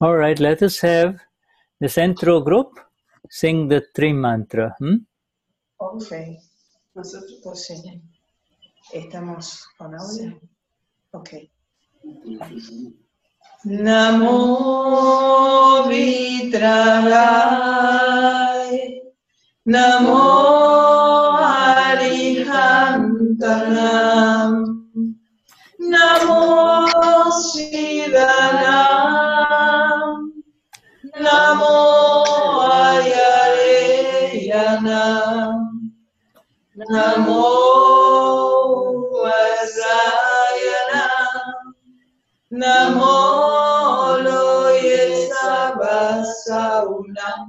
All right, let us have the Centro group sing the Tri Mantra. Ok. Nosotros pues, estamos con audio. Ok. Namo Vitarag, Namo Arihantanam, Namo Siddhanam, Namo Ayareyanam, Namo Vasayanam, Namo Loye Sabasaunam,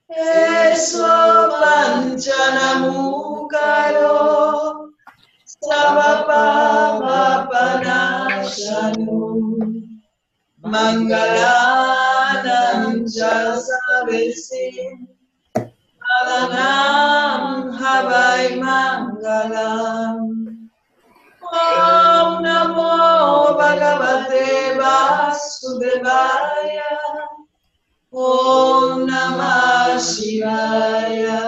Eso Panchanamukaro, Savapapanashanu, Mangalanam Jasavesim, Alanam Havai Mangalam. Om Namo Bhagavate Vasudevaya. Om Namah Shivaya.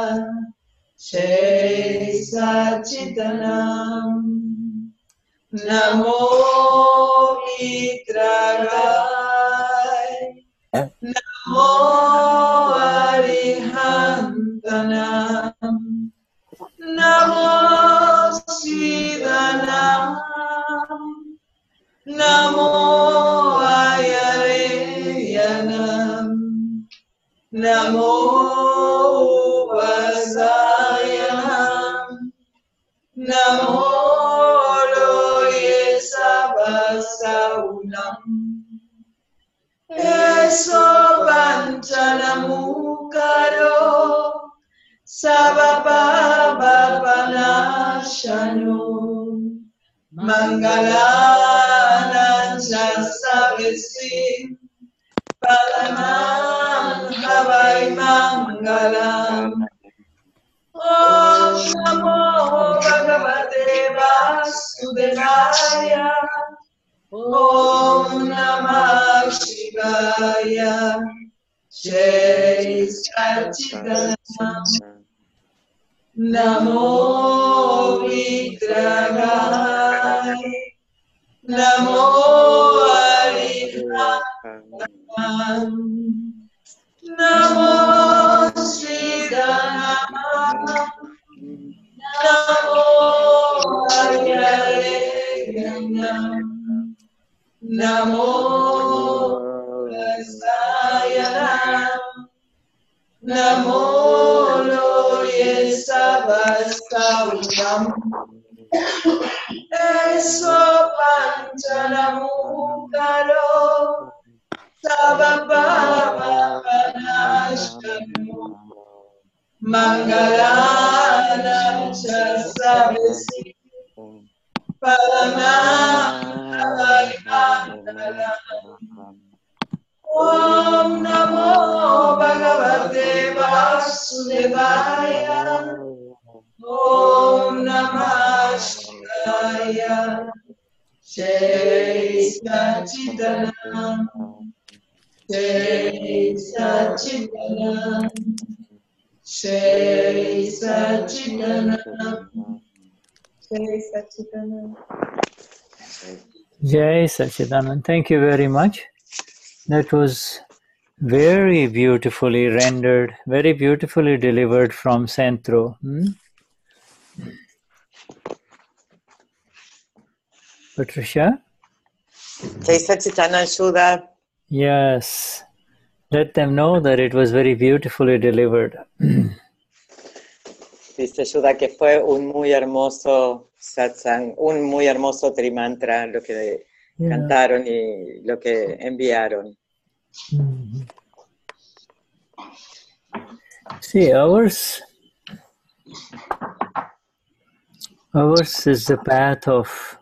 Jai Satchitanam. Namo Vitarag, Namo Arihantanam, Namo Siddhanam, Namo Ayareyanam, Namo Vasayanam, Namo Loye Sabasaunam, Eso Panchanamukaro, Savapapanashanu, Mangalanam Jasavesim, Palanam Havai Mangalam. Om Namo Bhagavate Vasudevaya. Om Namah Shivaya. Jai Satchitanam. Namo Vitarag, Namo Arihantanam, Namo Siddhanam, Namo Ayareyanam, Namo Vasayanam, Namo Loye Sabasaunam, Eso Panchanamukaro, Savapapanashanu, Mangalanam Jasavesim, Palanam Havaimangalam. Om Namo Bhagavate Vasudevaya. Om Namah Shivaya. Jai Satchitanam. Jai Satchitanam. Jai Satchitanam. Jai Satchitanam. Jai Satchitanand. Thank you very much. That was very beautifully rendered, very beautifully delivered from Centro. Patricia? Jai Satchitanand Shuddha. Yes. Let them know that it was very beautifully delivered. Dice Shuddha que fue un muy hermoso satsang, un muy hermoso trimantra lo que cantaron y lo que enviaron. See, ours is the path of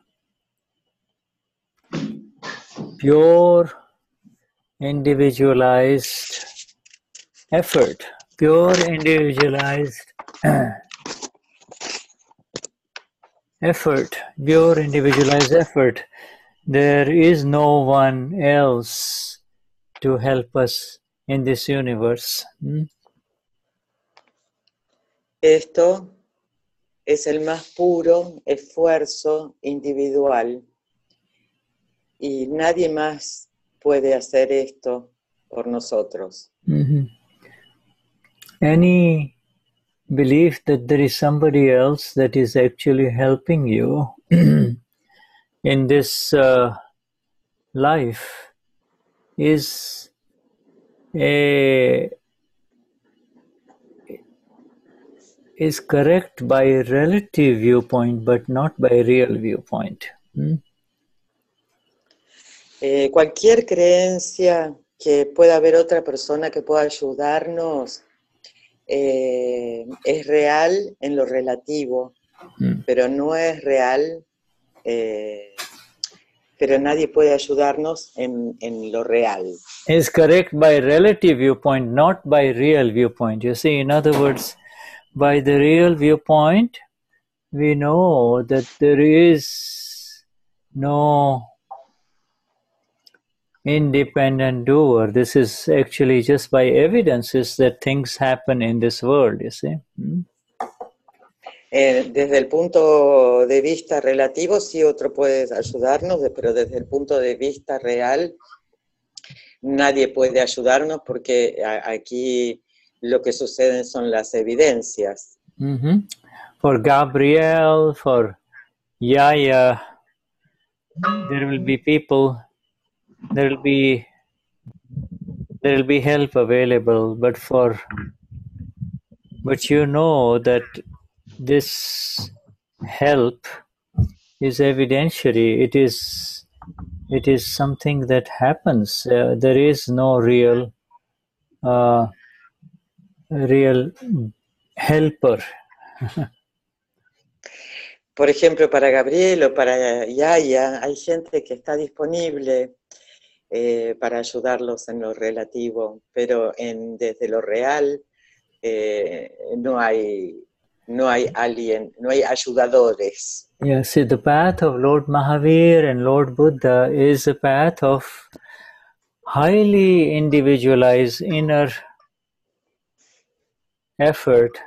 pure individualized effort, pure individualized effort, pure individualized effort. There is no one else to help us in this universe. Esto es el más puro esfuerzo individual y nadie más puede hacer esto por nosotros. Any belief that there is somebody else that is actually helping you in this life is correct by relative viewpoint, but not by real viewpoint. Cualquier creencia que pueda haber otra persona que pueda ayudarnos es real en lo relativo, pero no es real, pero nadie puede ayudarnos en lo real. Is correct by relative viewpoint, not by real viewpoint. You see, in other words, by the real viewpoint, we know that there is no independent doer. This is actually just by evidences that things happen in this world, you see. Desde el punto de vista relativo, sí otro puede ayudarnos, pero desde el punto de vista real, nadie puede ayudarnos porque aquí lo que suceden son las evidencias. For Gabriel, for Yaya, there will be people, there will be help available, but you know that this help is evidentiary. It is something that happens. There is no real helper. Por ejemplo, para Gabriel o para Yaya, hay gente que está disponible para ayudarlos en lo relativo, pero desde lo real no hay alguien, no hay ayudadores. Yeah, see, the path of Lord Mahavir and Lord Buddha is a path of highly individualized inner effort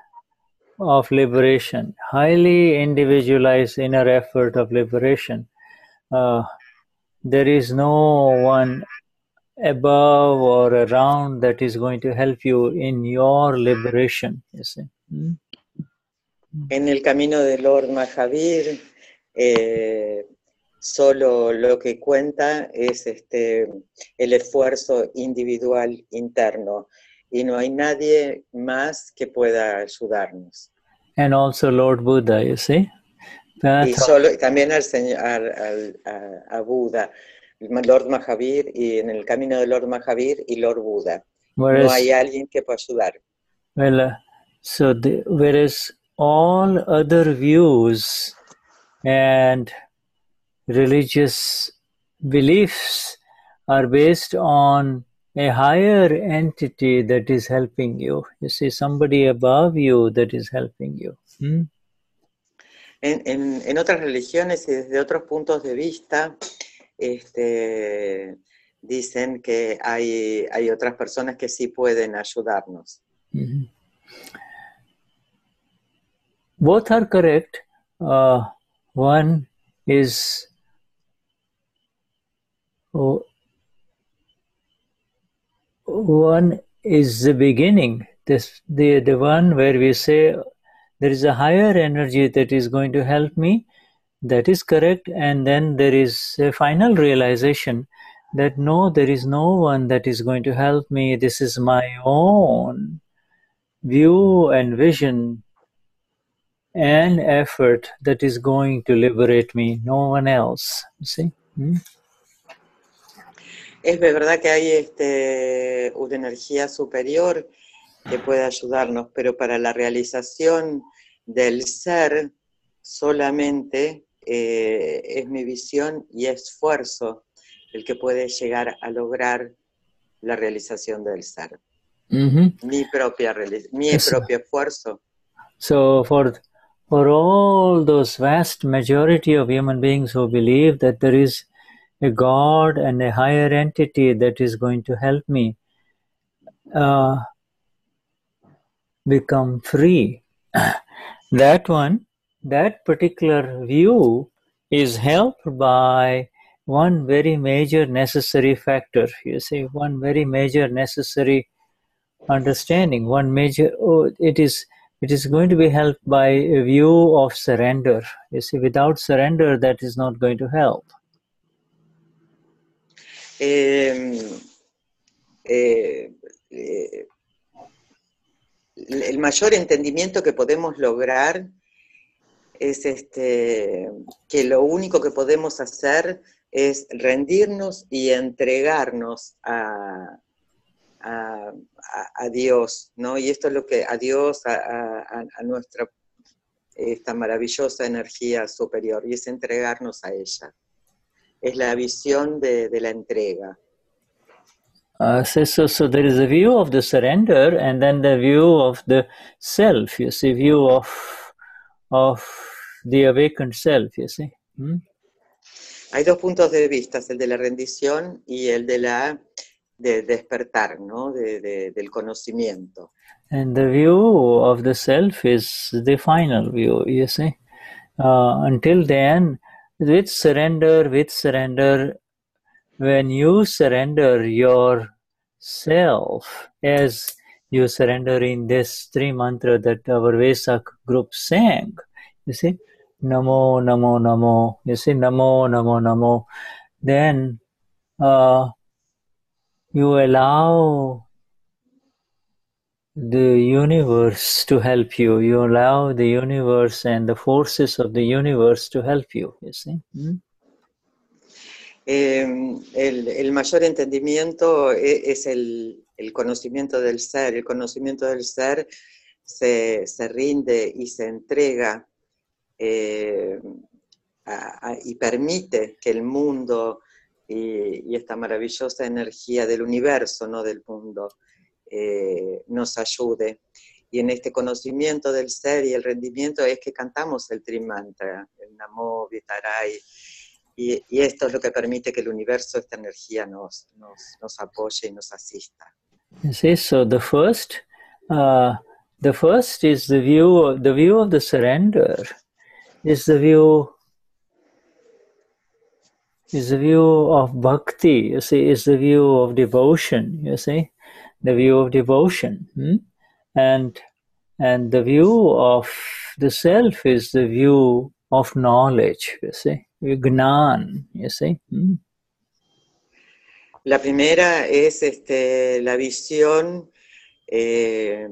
of liberation, highly individualized inner effort of liberation. There is no one above or around that is going to help you in your liberation, you see. En el camino de Lord Mahavir, solo lo que cuenta es el esfuerzo individual interno y no hay nadie más que pueda ayudarnos. And also Lord Buddha, you see. Y también a Buda, Lord Mahavir, y en el camino de Lord Mahavir y Lord Buda. No hay alguien que pueda ayudar. Well, whereas all other views and religious beliefs are based on a higher entity that is helping you. You see, somebody above you that is helping you. En otras religiones y desde otros puntos de vista, dicen que hay otras personas que sí pueden ayudarnos. Both are correct. One is the beginning. The one where we say there is a higher energy that is going to help me. That is correct. And then there is a final realization that no, there is no one that is going to help me. This is my own view and vision and effort that is going to liberate me, no one else. You see? Es verdad que hay una energía superior que puede ayudarnos, pero para la realización del ser solamente es mi visión y esfuerzo el que puede llegar a lograr la realización del ser. Mi propio esfuerzo. So for all those vast majority of human beings who believe that there is a God and a higher entity that is going to help me become free. That particular view is helped by one very major necessary factor. You see, one very major necessary understanding. It is going to be helped by a view of surrender. You see, without surrender, that is not going to help. El mayor entendimiento que podemos lograr es que lo único que podemos hacer es rendirnos y entregarnos a Dios, ¿no? Y esto es lo que a Dios, a nuestra esta maravillosa energía superior, y es entregarnos a ella. Es la visión de la entrega. So there is a view of the surrender, and then the view of the self. You see, view of the awakened self. You see. Hay dos puntos de vista, el de la rendición y el de despertar, ¿no? Del conocimiento. And the view of the self is the final view. You see. Until then, with surrender, when you surrender yourself, as you surrender in this three mantra that our Vesak group sang, you see, Namo, Namo, Namo, you see, Namo, Namo, Namo, then you allow the universe to help you. You allow the universe and the forces of the universe to help you, you see. El mayor entendimiento es el conocimiento del ser. El conocimiento del ser se rinde y se entrega y permite que el mundo y esta maravillosa energía del universo, no del mundo, nos ayude. Y en este conocimiento del ser y el rendimiento es que cantamos el Trimantra, el Namo, Vitarag, y esto es lo que permite que el universo, esta energía, nos apoye y nos asista. You see, so the first is the view of the surrender, is the view of bhakti. You see, is the view of devotion. You see, the view of devotion, and the view of the self is the view of knowledge. You see, Gnan. You see. La primera es la visión de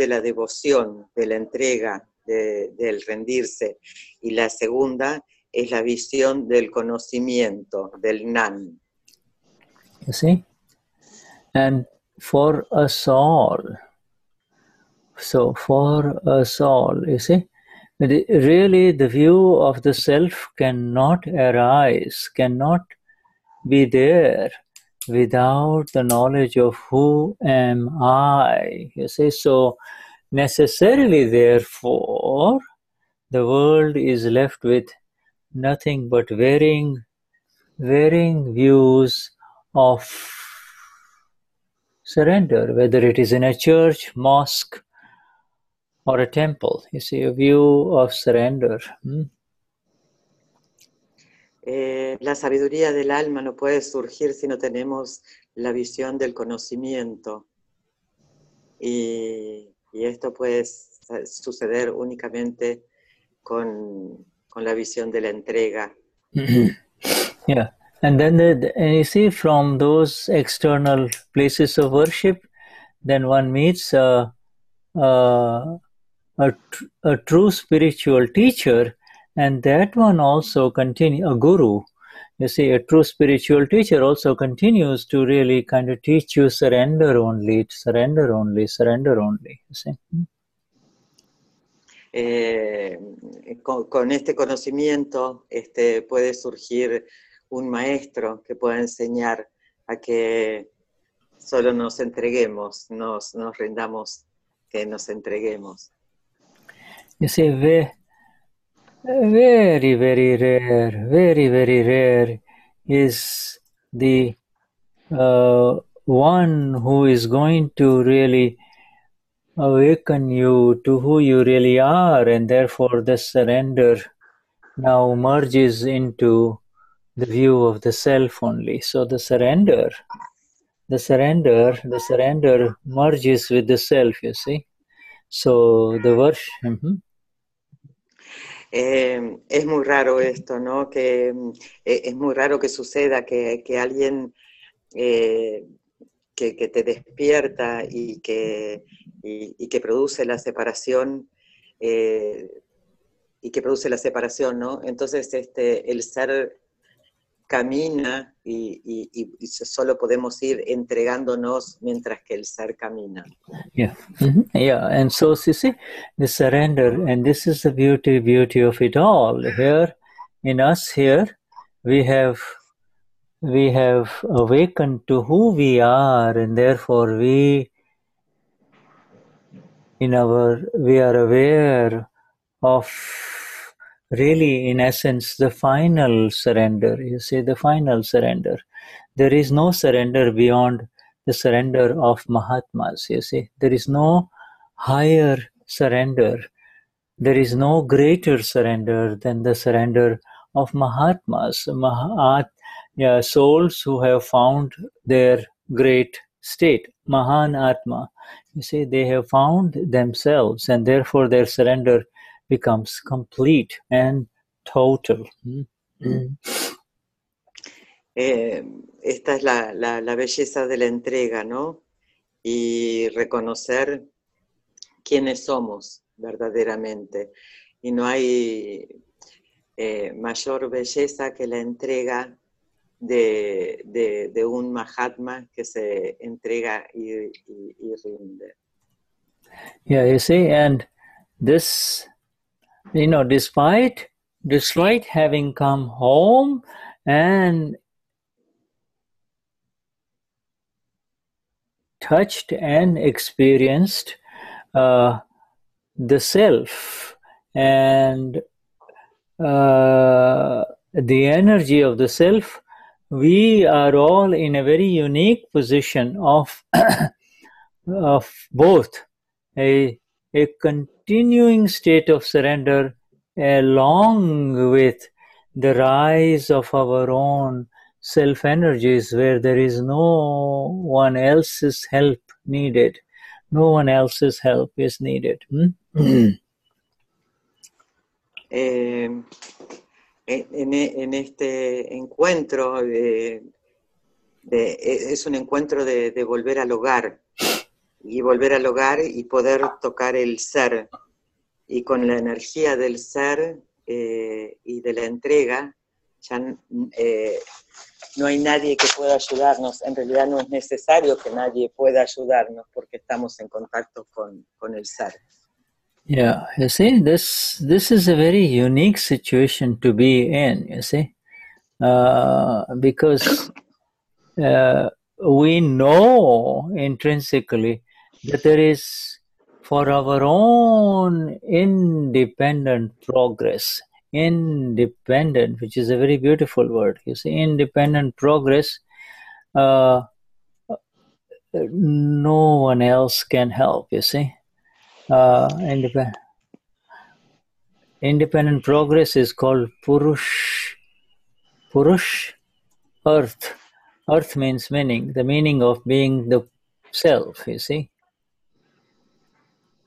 la devoción, de la entrega, del rendirse. Y la segunda es la visión del conocimiento, del Gnan. You see? And for us all, you see, really the view of the self cannot arise, cannot be there without the knowledge of who am I. You see, so necessarily, therefore, the world is left with nothing but varying views of surrender, whether it is in a church, mosque, or a temple. You see, a view of surrender. La sabiduría del alma no puede surgir si no tenemos la visión del conocimiento. Y esto puede suceder únicamente con la visión de la entrega. Yeah, and then and you see, from those external places of worship, then one meets a true spiritual teacher, and that one also a guru. You see, a true spiritual teacher also continues to really kind of teach you surrender only, surrender only, surrender only. You see. Con este conocimiento puede surgir un maestro que pueda enseñar a que solo nos entreguemos, nos rindamos, que nos entreguemos. You see, Very, very rare is the one who is going to really awaken you to who you really are, and therefore the surrender now merges into the view of the self only. So the surrender merges with the self, you see. So the version. Es muy raro esto, ¿no? Que es muy raro que suceda que alguien que te despierta y que produce la separación, ¿no? Entonces el ser camina y solo podemos ir entregándonos mientras que el ser camina. Yeah, yeah, and so you see the surrender, and this is the beauty of it all. Here, in us, here, we have awakened to who we are, and therefore we are aware of really, in essence, the final surrender. You see, the final surrender. There is no surrender beyond the surrender of Mahatmas. You see, there is no higher surrender. There is no greater surrender than the surrender of Mahatmas, souls who have found their great state, Mahan Atma. You see, they have found themselves, and therefore their surrender becomes complete and total. Esta es la belleza de la entrega, ¿no? Y reconocer quiénes somos verdaderamente. Y no hay mayor belleza que la entrega de un Mahatma que se entrega y rinde. Yeah, you see, and this, despite having come home and touched and experienced the self and the energy of the self, we are all in a very unique position of both a continuing state of surrender along with the rise of our own self energies, where there is no one else's help needed. No one else's help is needed. En este encuentro es un encuentro de volver al hogar y poder tocar el ser, y con la energía del ser y de la entrega ya no hay nadie que pueda ayudarnos. En realidad no es necesario que nadie pueda ayudarnos porque estamos en contacto con el ser. Yeah, you see, this is a very unique situation to be in, you see, because we know intrinsically that there is, for our own independent progress, which is a very beautiful word, you see, independent progress, no one else can help, you see. Independent progress is called Purush, earth. Earth means meaning, the meaning of being the self, you see.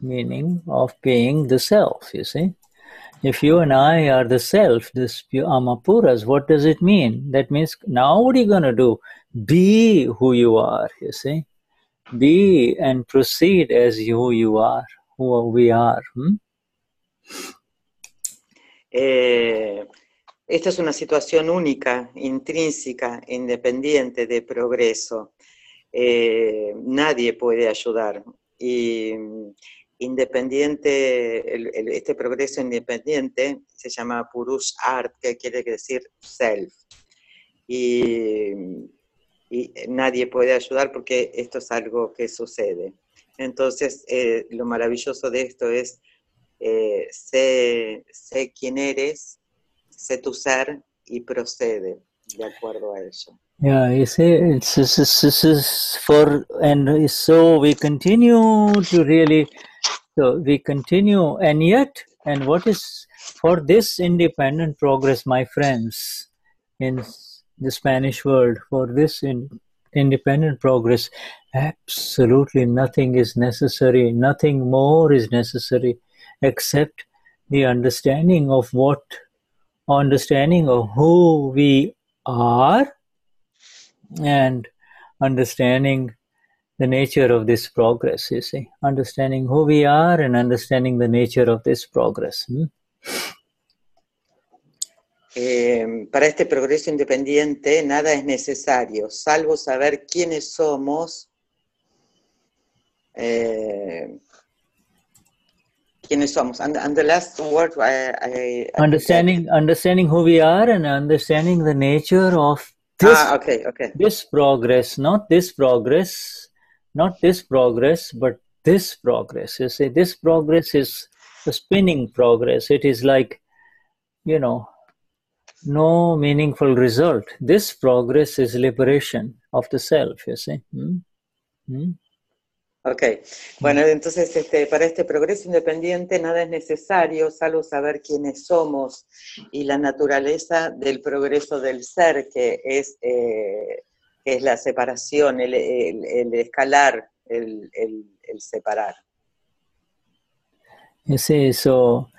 Meaning of being the self, you see. If you and I are the self, this Amapuras, what does it mean? That means, now what are you going to do? Be who you are, you see. Be and proceed as who you are, who we are. Esta es una situación única, intrínseca, independiente de progreso. Nadie puede ayudar. Y independiente, este progreso independiente se llama Purush Art, que quiere decir self. Y nadie puede ayudar porque esto es algo que sucede. Entonces, lo maravilloso de esto es sé quién eres, sé tu ser y procede de acuerdo a ello. Yeah, you see, this is for, and so we continue to really, so we continue, and yet, and what is for this independent progress, my friends, in the Spanish world, for this independent progress, absolutely nothing is necessary, nothing more is necessary, except the understanding of who we are, and understanding the nature of this progress, you see. Understanding who we are and understanding the nature of this progress. Para este progreso independiente nada es necesario, salvo saber quiénes somos, quiénes somos. And the last word I Understanding who we are and understanding the nature of this, okay. This progress, not this progress, but this progress. You see, this progress is a spinning progress. It is like, no meaningful result. This progress is liberation of the self, you see. Ok, bueno, entonces para este progreso independiente nada es necesario, salvo saber quiénes somos y la naturaleza del progreso del ser, que es la separación, el escalar, el separar. You see, so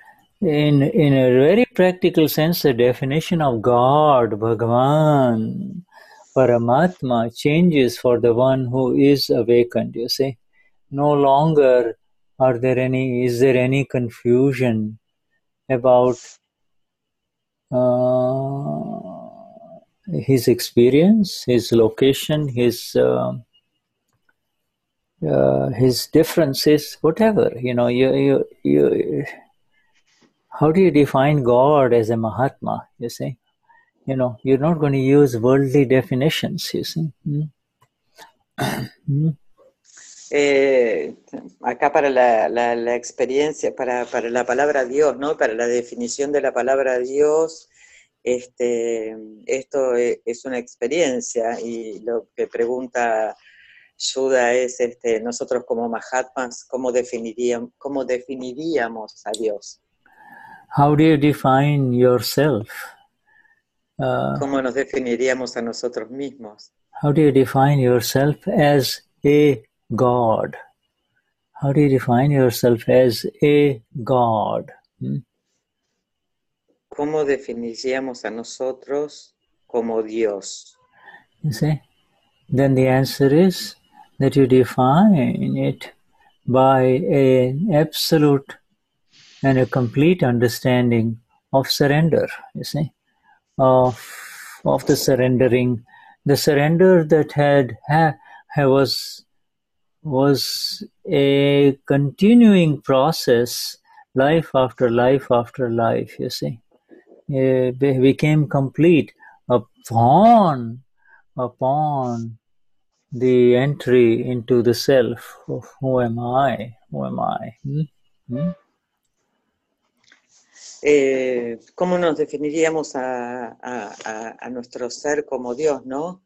in a very practical sense, the definition of God, Bhagavan, Paramatma changes for the one who is awakened, you see. No longer is there any confusion about his experience, his location, his differences, whatever. How do you define God as a Mahatma, you see? You're not going to use worldly definitions, you see. Acá para la experiencia, para la palabra Dios, ¿no? Para la definición de la palabra Dios, esto es una experiencia, y lo que pregunta Shuddha es, nosotros como Mahatmas, ¿cómo definiríamos a Dios? How do you define yourself? ¿Cómo nos definiríamos a nosotros mismos? How do you define yourself as a God? How do you define yourself as a God? ¿Cómo definiríamos a nosotros como Dios? You see? Then the answer is that you define it by an absolute and a complete understanding of surrender, you see, of the surrendering, the surrender that was a continuing process, life after life after life, you see. It became complete upon the entry into the self of who am I? ¿Cómo nos definiríamos a nuestro ser como Dios, no?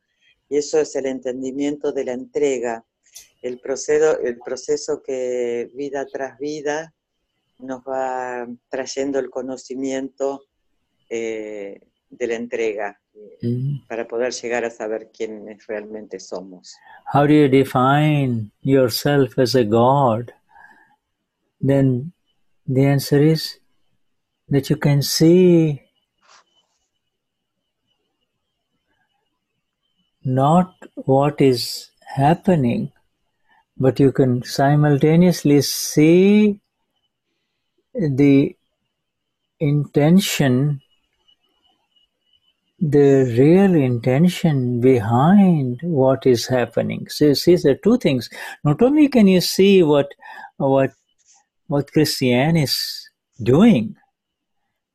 Y eso es el entendimiento de la entrega, el proceso que vida tras vida nos va trayendo el conocimiento de la entrega, para poder llegar a saber quiénes realmente somos. How do you define yourself as a God? Then the answer is that you can see not what is happening, but you can simultaneously see the intention, the real intention behind what is happening. So see, there are two things. Not only can you see what Cristian is doing,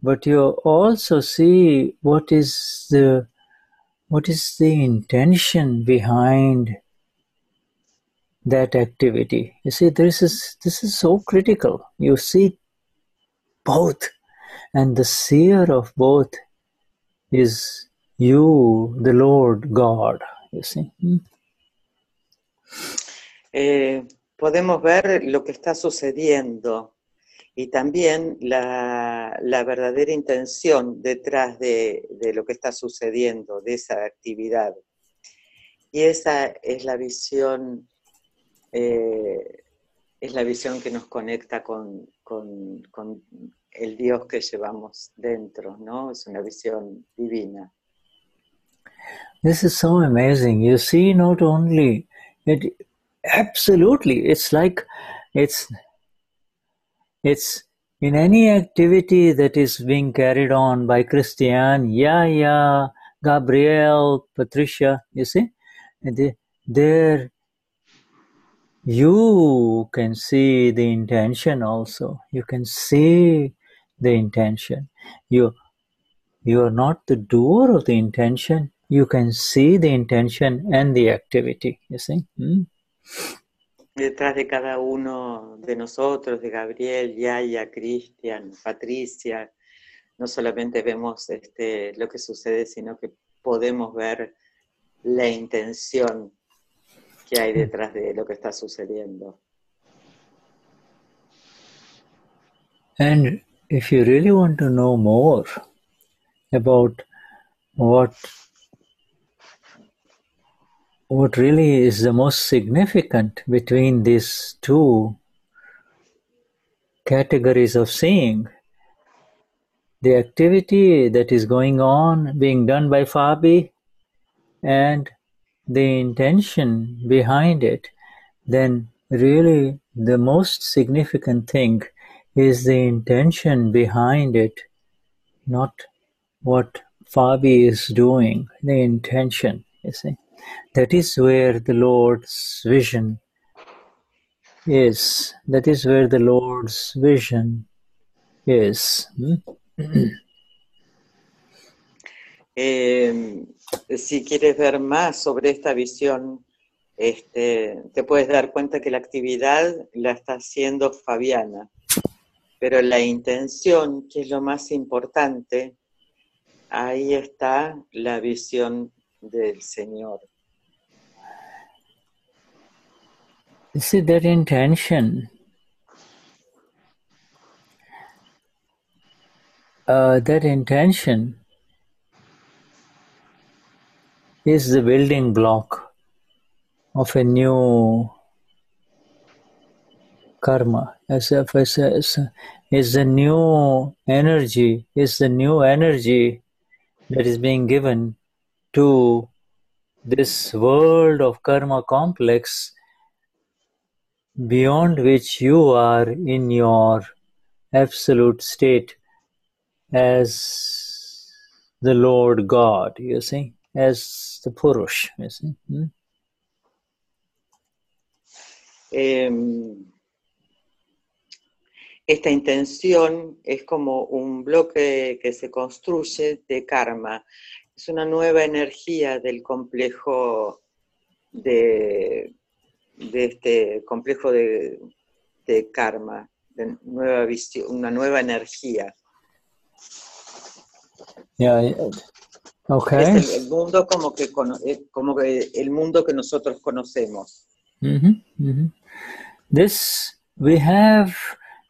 but you also see what is the intention behind that activity. You see, this is so critical. You see both. And the seer of both is you, the Lord God, you see. Podemos ver lo que está sucediendo y también la verdadera intención detrás de lo que está sucediendo, de esa actividad. Y esa es la visión que nos conecta con el Dios que llevamos dentro, ¿no? Es una visión divina. This is so amazing. You see, not only it, absolutely, it's like it's in any activity that is being carried on by Cristian, Yaya, Gabriel, Patricia, you see, there you can see the intention also. You can see the intention. You are not the doer of the intention. You can see the intention and the activity, you see. Detrás de cada uno de nosotros, de Gabriel, Yaya, Cristian, Patricia, no solamente vemos lo que sucede, sino que podemos ver la intención que hay detrás de lo que está sucediendo. And if you really want to know more about what really is the most significant between these two categories of seeing, the activity that is going on, being done by Fabi, and the intention behind it, then really the most significant thing is the intention behind it, not what Fabi is doing, the intention, you see. That is where the Lord's vision is. That is where the Lord's vision is. Si quieres ver más sobre esta visión, te puedes dar cuenta que la actividad la está haciendo Fabiana, pero la intención, que es lo más importante, ahí está la visión del Señor. You see, that intention, is the building block of a new karma, is the new energy, that is being given to this world of karma complex, beyond which you are in your absolute state as the Lord God, you see, as the Purush, you see. Esta intención es como un bloque que se construye de karma. Es una nueva energía del complejo de este complejo de karma, de nueva visión, una nueva energía. Yeah. Okay. Es el mundo como que el mundo que nosotros conocemos. This we have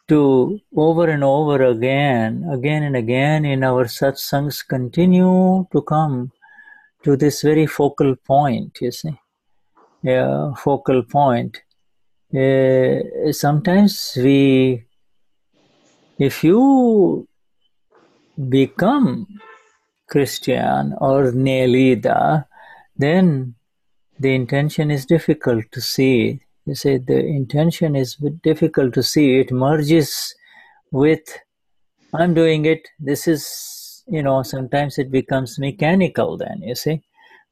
to over and over again and again in our satsangs continue to come to this very focal point, you see. Yeah, focal point. Sometimes if you become Christian or Nelida, then the intention is difficult to see. You say the intention is difficult to see. It merges with, I'm doing it. This is, sometimes it becomes mechanical then, you see.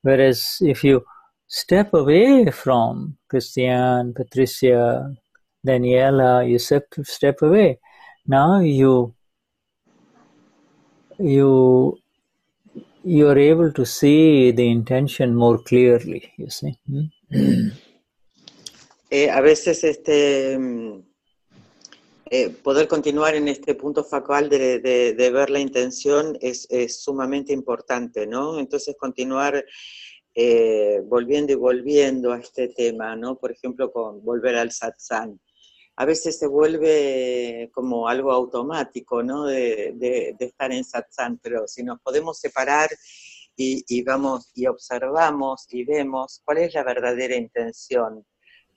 Whereas if you step away from Christian, Patricia, Daniela, you step away. Now you are able to see the intention more clearly, you see. A veces poder continuar en este punto focal de ver la intención es sumamente importante, ¿no? Entonces continuar volviendo y volviendo a este tema, ¿no? Por ejemplo, con volver al satsang. A veces se vuelve como algo automático, ¿no? De estar en satsang, pero si nos podemos separar y vamos y observamos y vemos cuál es la verdadera intención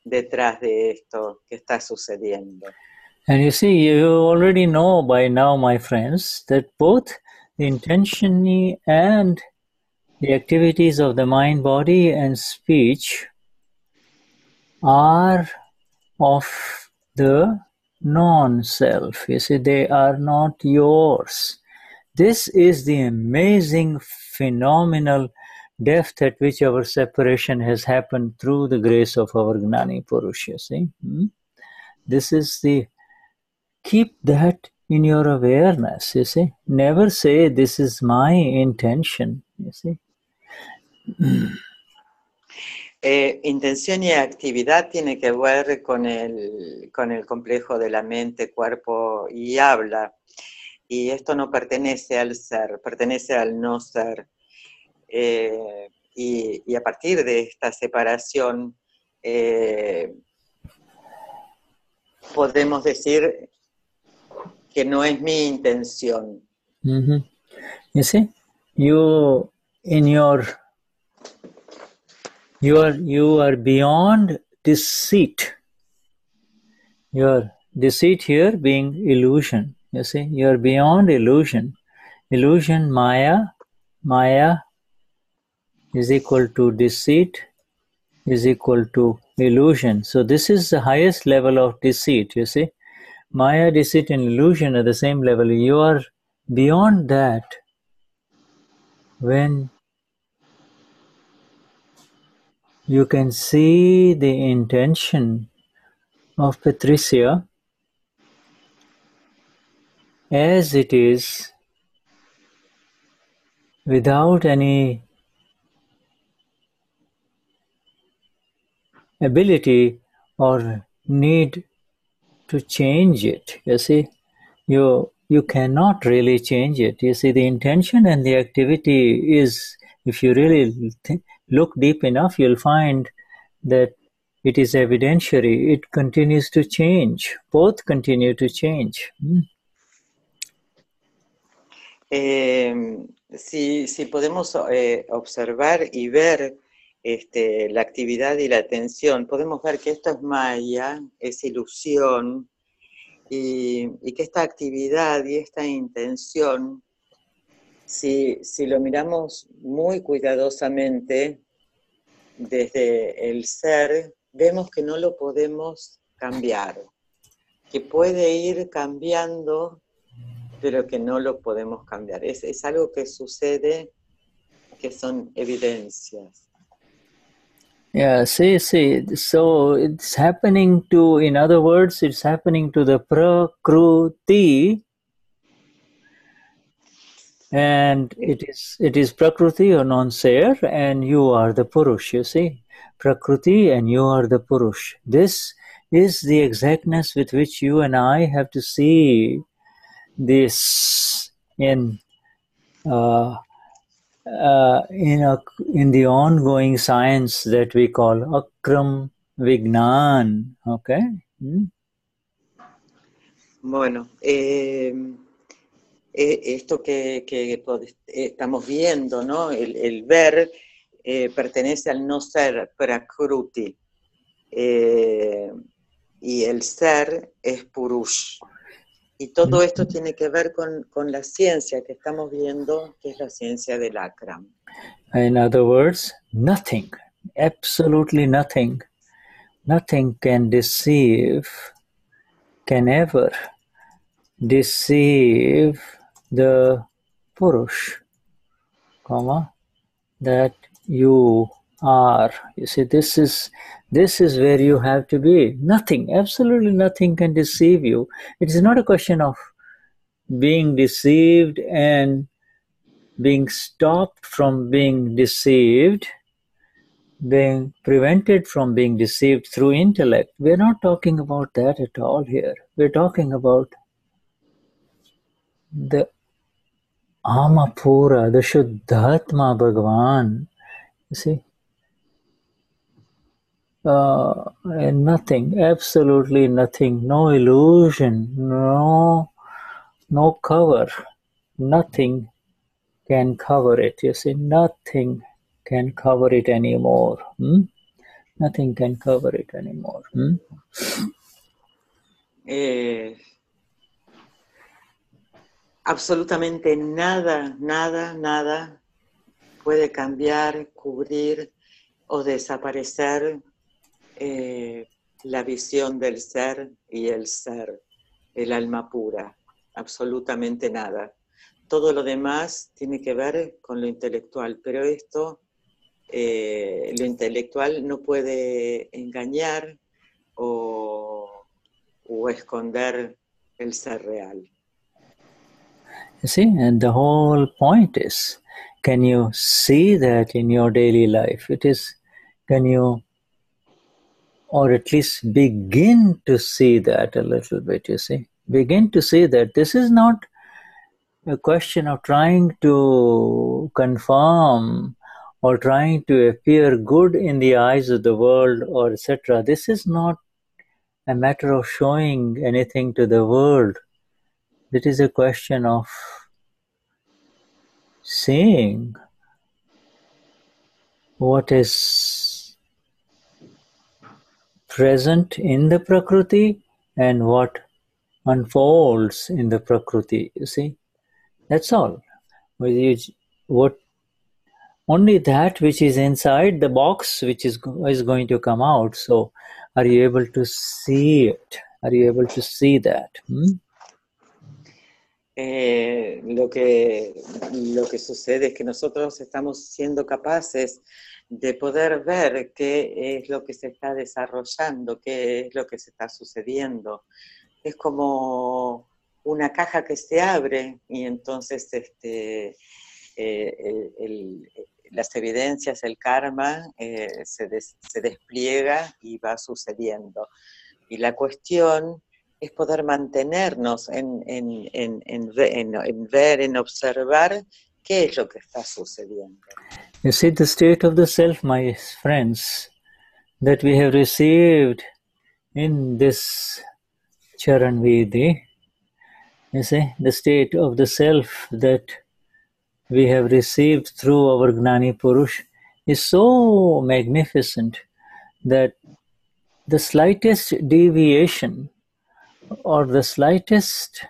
detrás de esto que está sucediendo. And you see, you already know by now, my friends, that both the intention and the activities of the mind, body, and speech are of the non-self. You see, they are not yours. This is the amazing, phenomenal depth at which our separation has happened through the grace of our Gnani Purush. You see, this is the, keep that in your awareness. You see, never say this is my intention. You see. Intención y actividad tiene que ver con el complejo de la mente, cuerpo y habla. Y esto no pertenece al ser, pertenece al no ser. Y a partir de esta separación podemos decir que no es mi intención. Mm-hmm. You see, you are beyond deceit. Your deceit here being illusion. You see, you are beyond illusion. Illusion, Maya is equal to deceit is equal to illusion. So this is the highest level of deceit. You see, Maya, deceit, and illusion are the same level. You are beyond that when you can see the intention of Patricia as it is, without any ability or need to change it. You see, you cannot really change it. You see, the intention and the activity is, if you really look deep enough, you'll find that it is evidentiary. It continues to change. Both continue to change. Si podemos observar y ver la actividad y la atención, podemos ver que esto es Maya, es ilusión, y que esta actividad y esta intención, si lo miramos muy cuidadosamente desde el ser, vemos que no lo podemos cambiar, que puede ir cambiando, pero que no lo podemos cambiar. Es algo que sucede, que son evidencias. Yeah, see, so it's happening to, in other words, it's happening to the Prakruti, and it is Prakriti or non-ser, and you are the Purush, you see. Prakriti and you are the Purush. This is the exactness with which you and I have to see this in the ongoing science that we call Akram Vignan. Okay? Bueno, esto que estamos viendo, ¿no? El ver pertenece al no ser, Prakruti, y el ser es Purush. Y todo esto tiene que ver con la ciencia que estamos viendo, que es la ciencia del Akram. In other words, nothing, absolutely nothing can ever deceive the Purush, that you are. You see, this is where you have to be. Nothing, absolutely nothing can deceive you. It is not a question of being deceived and being stopped from being deceived. being prevented from being deceived through intellect. We're not talking about that at all here. We're talking about the Amapura, the Shuddhatma Bhagavan. You see? And nothing, absolutely nothing, no illusion, no cover, nothing can cover it. You see, nothing can cover it anymore. Nothing can cover it anymore. Absolutamente nada, nada, nada puede cambiar, cubrir o desaparecer la visión del ser y el ser, el alma pura. Absolutamente nada. Todo lo demás tiene que ver con lo intelectual, pero esto, lo intelectual no puede engañar o esconder el ser real. You see, and the whole point is, can you see that in your daily life? It is, can you, or at least begin to see that a little bit, you see? Begin to see that this is not a question of trying to confirm or trying to appear good in the eyes of the world or etc. This is not a matter of showing anything to the world. It is a question of seeing what is present in the Prakriti and what unfolds in the Prakriti, you see. That's all. What only that which is inside the box which is going to come out. So are you able to see it? Are you able to see that? Lo que sucede es que nosotros estamos siendo capaces de poder ver qué es lo que se está desarrollando, qué es lo que se está sucediendo. Es como una caja que se abre y entonces las evidencias, el karma se despliega y va sucediendo. Y la cuestión es poder mantenernos en ver, en observar qué es lo que está sucediendo. You see, the state of the self, my friends, that we have received in this Charan Vidhi, you see, the state of the self that we have received through our Gnani Purush is so magnificent that the slightest deviation or the slightest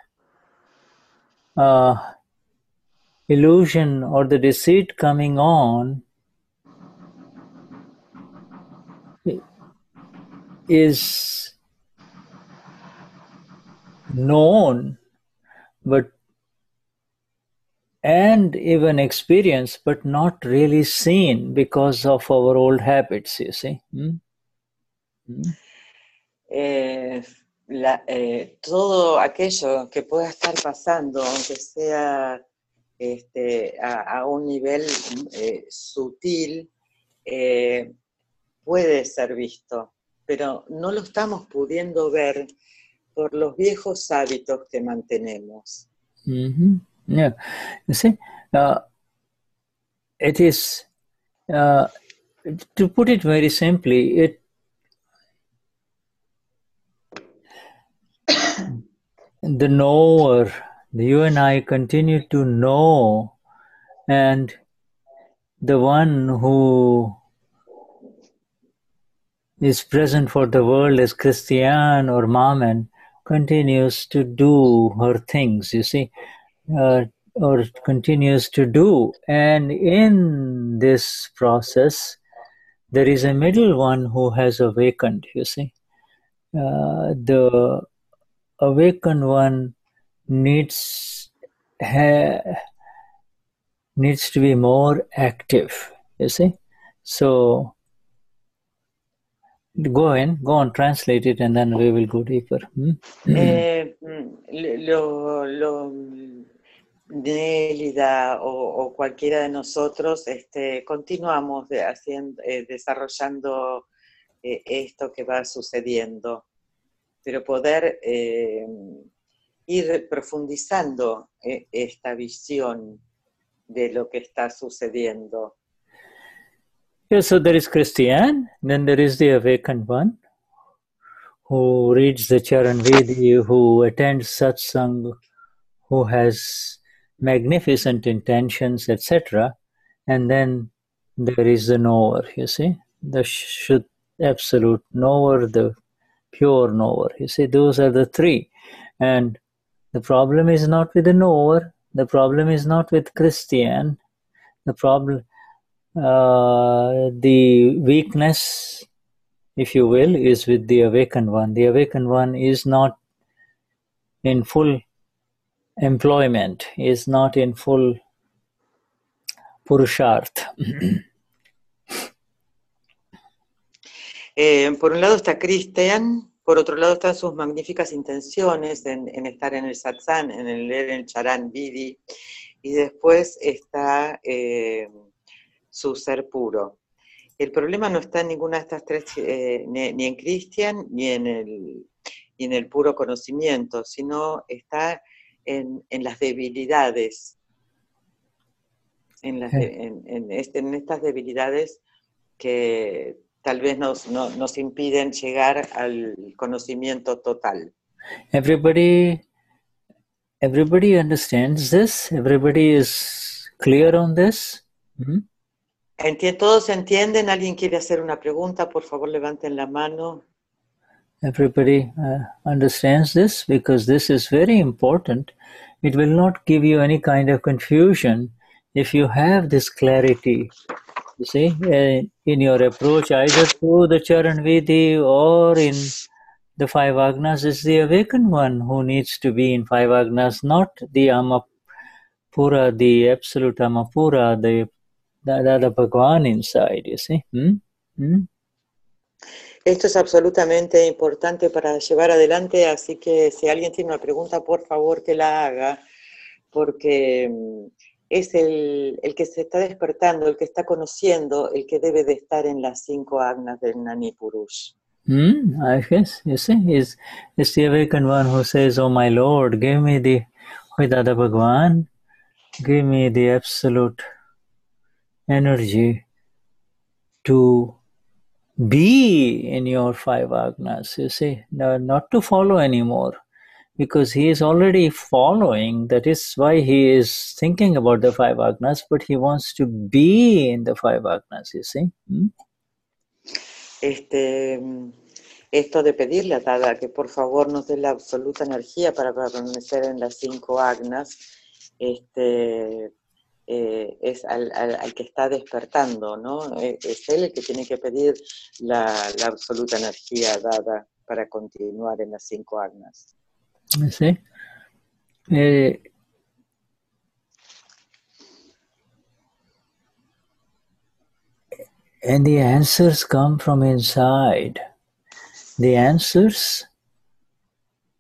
illusion or the deceit coming on is known and even experienced, but not really seen because of our old habits, you see. Todo aquello que pueda estar pasando, aunque sea a un nivel sutil, puede ser visto, pero no lo estamos pudiendo ver por los viejos hábitos que mantenemos. Yeah, you see, it is, to put it very simply, the knower, you and I continue to know, and the one who is present for the world as Cristian or Maman continues to do her things, you see, or continues to do. And in this process, there is a middle one who has awakened, you see. The awakened one needs to be more active, you see. So go on, translate it, and then we will go deeper. Nélida o cualquiera de nosotros, continuamos desarrollando esto que va sucediendo, pero poder ir profundizando esta visión de lo que está sucediendo. Yeah, so there is Christian, then there is the awakened one, who reads the Charan Vidhi, who attends satsang, who has magnificent intentions, etc. And then there is the knower, you see, the absolute knower, the pure knower. You see, those are the three. And the problem is not with the knower, the problem is not with Christian, the problem, the weakness, if you will, is with the awakened one. The awakened one is not in full employment, is not in full purusharth. Por un lado está Cristian, por otro lado están sus magníficas intenciones en estar en el satsang, en el leer el Charan Vidhi, y después está su ser puro. El problema no está en ninguna de estas tres, ni en Cristian, ni en el puro conocimiento, sino está en las debilidades, en estas debilidades que tal vez nos impiden llegar al conocimiento total. Everybody understands this? Everybody is clear on this? Mm-hmm. ¿Todos entienden? ¿Alguien quiere hacer una pregunta? Por favor, levanten la mano. Everybody understands this, because this is very important. It will not give you any kind of confusion if you have this clarity. You see, in your approach, either through the Charan Vidhi or in the five agnas, is the awakened one who needs to be in five agnas, not the Amapura, the absolute Amapura, the Bhagwan inside, you see. Esto es absolutamente importante para llevar adelante, así que si alguien tiene una pregunta, por favor que la haga, porque es el que se está despertando, el que está conociendo, el que debe de estar en las 5 agnas del Gnani Purush. I guess, you see, it's the awakened one who says, "Oh my Lord, give me the Vidada Bhagwan, give me the absolute energy to be in your five agnas," you see, not to follow anymore, because he is already following. That is why he is thinking about the five agnas, but he wants to be in the five agnas, you see. Esto de pedirle a Dada que por favor nos dé la absoluta energía para permanecer en las 5 agnas, es al que está despertando, ¿no? Es él el que tiene que pedir la absoluta energía dada para continuar en las 5 agnas. You see? And the answers come from inside. The answers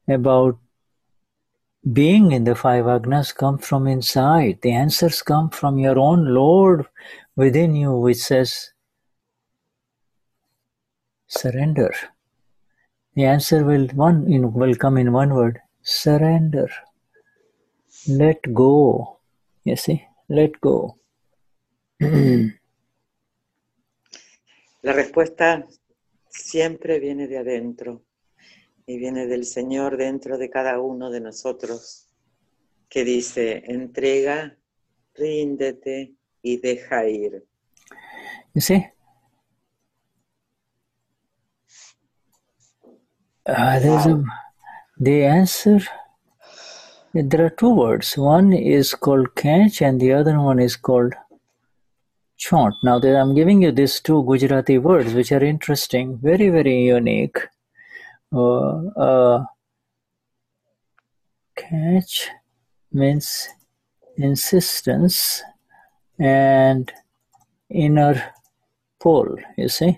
about being in the five agnas come from inside. The answers come from your own Lord within you, which says, surrender. The answer will come in one word, surrender. Let go. You see, let go. La respuesta siempre viene de adentro y viene del Señor dentro de cada uno de nosotros, que dice, entrega, ríndete y deja ir. You see, the answer, there are 2 words. One is called catch and the other one is called chaunt. Now I'm giving you these 2 Gujarati words which are interesting, very, very unique. Catch means insistence and inner pull, you see.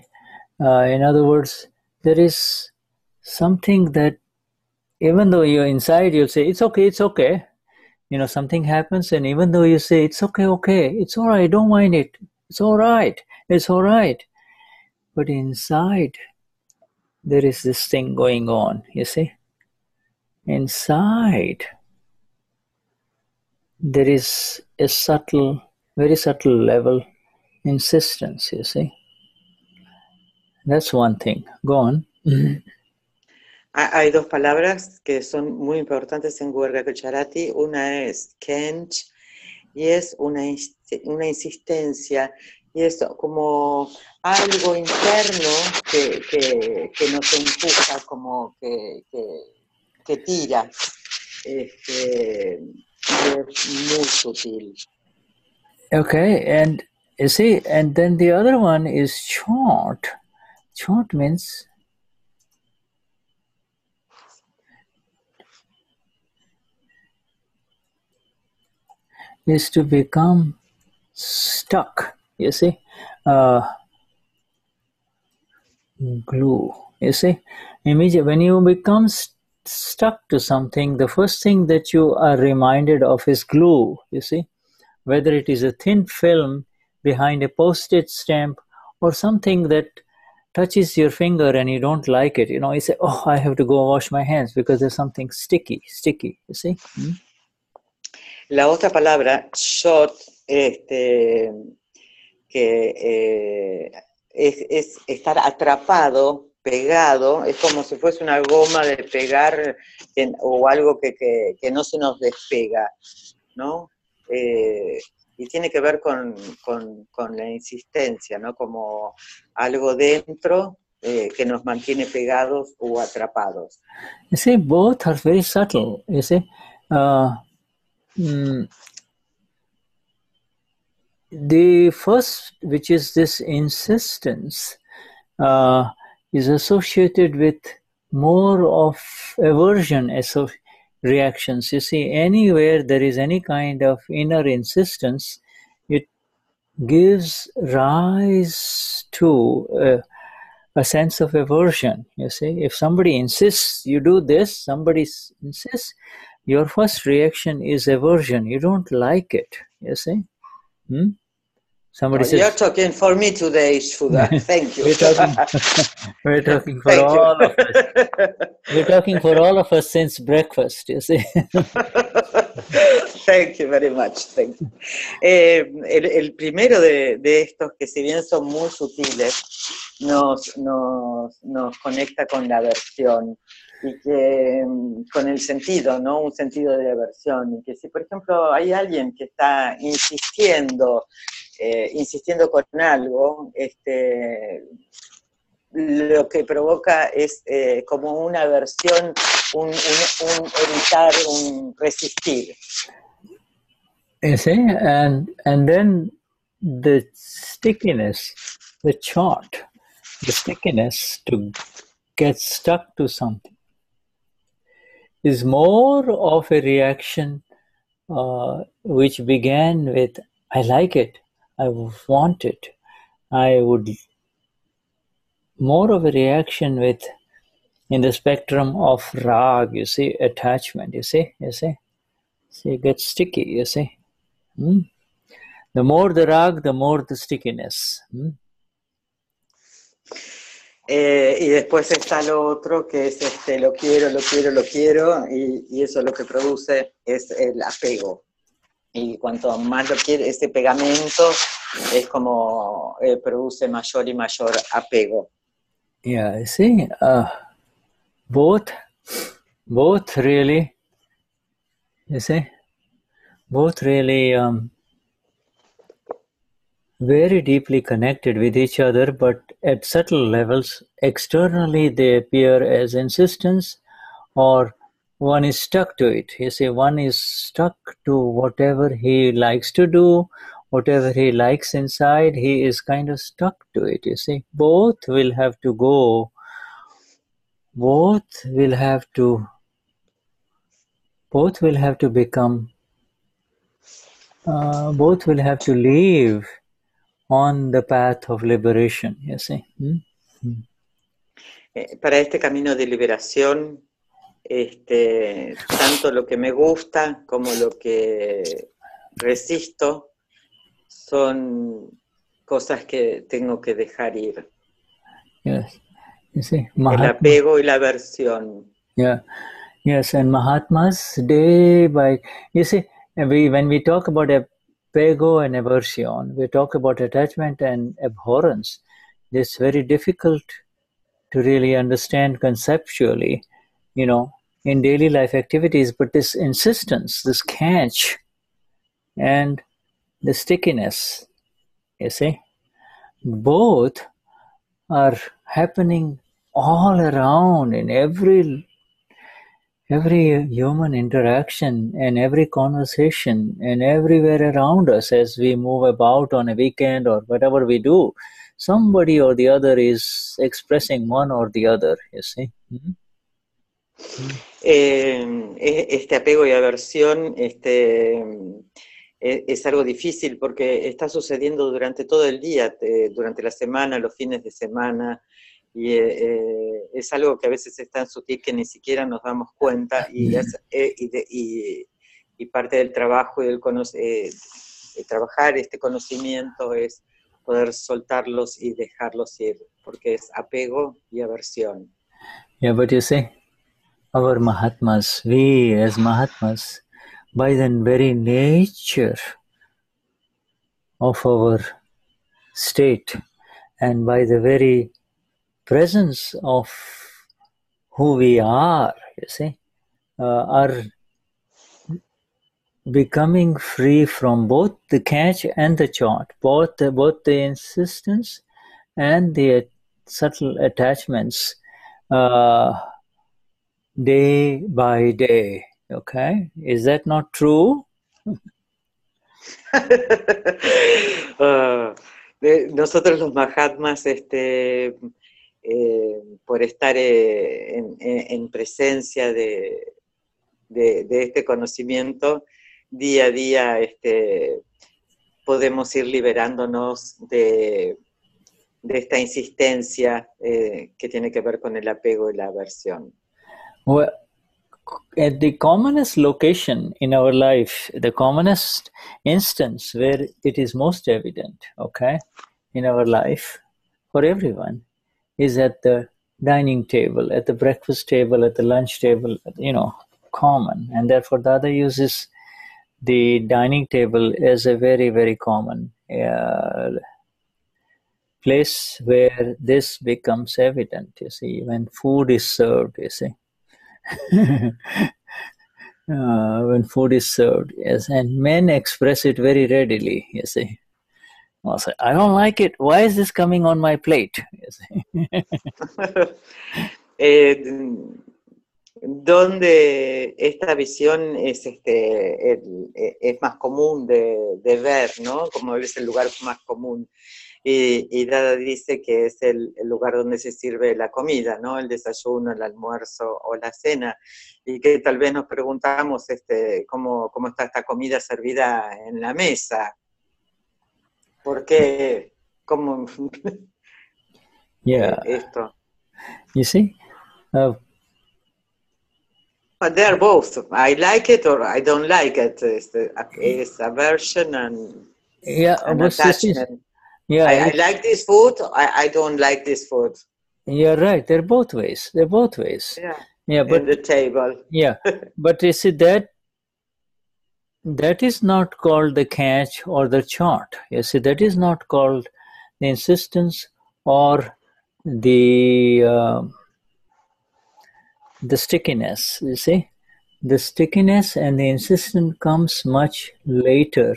In other words, there is something that even though you're inside, you'll say, it's okay, something happens, and even though you say, it's okay, it's all right, don't mind it, it's all right, but inside there is this thing going on, you see. Inside there is a very subtle level insistence, you see. That's one thing. Go on. Hay dos palabras que son muy importantes en Guerra-Cocharati. Una es kench y es una insistencia, y es como algo interno que nos empuja, como que tira. Es muy sutil. Okay, and you see, and then the other one is chhot. Chhot means is to become stuck, you see. Glue, you see. Immediately, when you become stuck to something, the first thing that you are reminded of is glue, you see. Whether it is a thin film behind a postage stamp or something that touches your finger and you don't like it, you say, oh, I have to go wash my hands because there's something sticky, you see. La otra palabra, shot, que es estar atrapado, pegado, es como si fuese una goma de pegar o algo que no se nos despega, ¿no? Y tiene que ver con la insistencia, ¿no? Como algo dentro que nos mantiene pegados o atrapados. You see, both are very subtle, you see. The first, which is this insistence, is associated with more of aversion reactions. You see, anywhere there is any kind of inner insistence, it gives rise to a sense of aversion. You see, if somebody insists you do this, somebody insists, your first reaction is aversion. You don't like it, you see. Somebody says, you're talking for me today, Shuddha. Thank you. We're talking for all of us. We're talking for all of us since breakfast, you see. Thank you very much. Thank you. El primero de estos, que si bien son muy sutiles, nos conecta con la aversión y que con el sentido, ¿no? Un sentido de aversión. Y que si, por ejemplo, hay alguien que está insistiendo con algo, lo que provoca es como una aversión, un evitar, un resistir. You see, and then the stickiness, the chhot, the stickiness to get stuck to something is more of a reaction which began with, I like it, I want it, I would, more of a reaction with, in the spectrum of rag, you see, attachment, you see, see, it gets sticky, you see. The more the rag, the more the stickiness. Y después está lo otro, que es lo quiero, y eso lo que produce es el apego. Y cuanto más lo quiere, ese pegamento es como produce mayor y mayor apego. Yeah, see, both really, you see, both really very deeply connected with each other, but at subtle levels, externally they appear as insistence, or one is stuck to it. You see, one is stuck to whatever he likes to do, whatever he likes inside, he is kind of stuck to it, you see. Both will have to go, both will have to become, both will have to live on the path of liberation, you see. Para este camino de liberación, tanto lo que me gusta como lo que resisto son cosas que tengo que dejar ir. Yes. You see, El Mahatma. apego y la aversión. Yeah. Yes, and Mahatmas day by, you see, when we talk about apego and aversion, we talk about attachment and abhorrence. It's very difficult to really understand conceptually, you know, in daily life activities, but this insistence, this catch, and the stickiness, you see, both are happening all around in every human interaction and every conversation and everywhere around us as we move about on a weekend or whatever we do. Somebody or the other is expressing one or the other, you see. Mm-hmm. Este apego y aversión es algo difícil porque está sucediendo durante todo el día, durante la semana, los fines de semana, y es algo que a veces es tan sutil que ni siquiera nos damos cuenta, y parte del trabajo y del trabajar este conocimiento es poder soltarlos y dejarlos ir, porque es apego y aversión. Yeah, but you see, our Mahatmas, we as Mahatmas, by the very nature of our state and by the very presence of who we are, you see, are becoming free from both the catch and the chant, both the insistence and the subtle attachments, day by day. Okay, is that not true? Nosotros los Mahatmas, por estar en presencia de este conocimiento, día a día podemos ir liberándonos de esta insistencia que tiene que ver con el apego y la aversión. Well, at the commonest location in our life, the commonest instance where it is most evident, okay, in our life, for everyone, is at the dining table, at the breakfast table, at the lunch table, you know, common. And therefore, Dada uses the dining table as a very, very common place where this becomes evident, you see, when food is served, you see. When food is served, yes, and men express it very readily, you see. Well, say, I don't like it. Why is this coming on my plate? You see. Donde esta visión es, es más común de ver, ¿no? Como es el lugar más común. Y Dada dice que es el lugar donde se sirve la comida, ¿no? El desayuno, el almuerzo o la cena. Y que tal vez nos preguntamos cómo está esta comida servida en la mesa. ¿Por qué? ¿Cómo? Yeah. Esto. You see? But they're both. I like it or I don't like it. It's aversion and attachment. Yeah, I like this food. I don't like this food. You're right. They're both ways. They're both ways. Yeah. But in the table. Yeah, but you see that is not called the catch or the chart. You see, that is not called the insistence or the stickiness. You see, the stickiness and the insistence comes much later.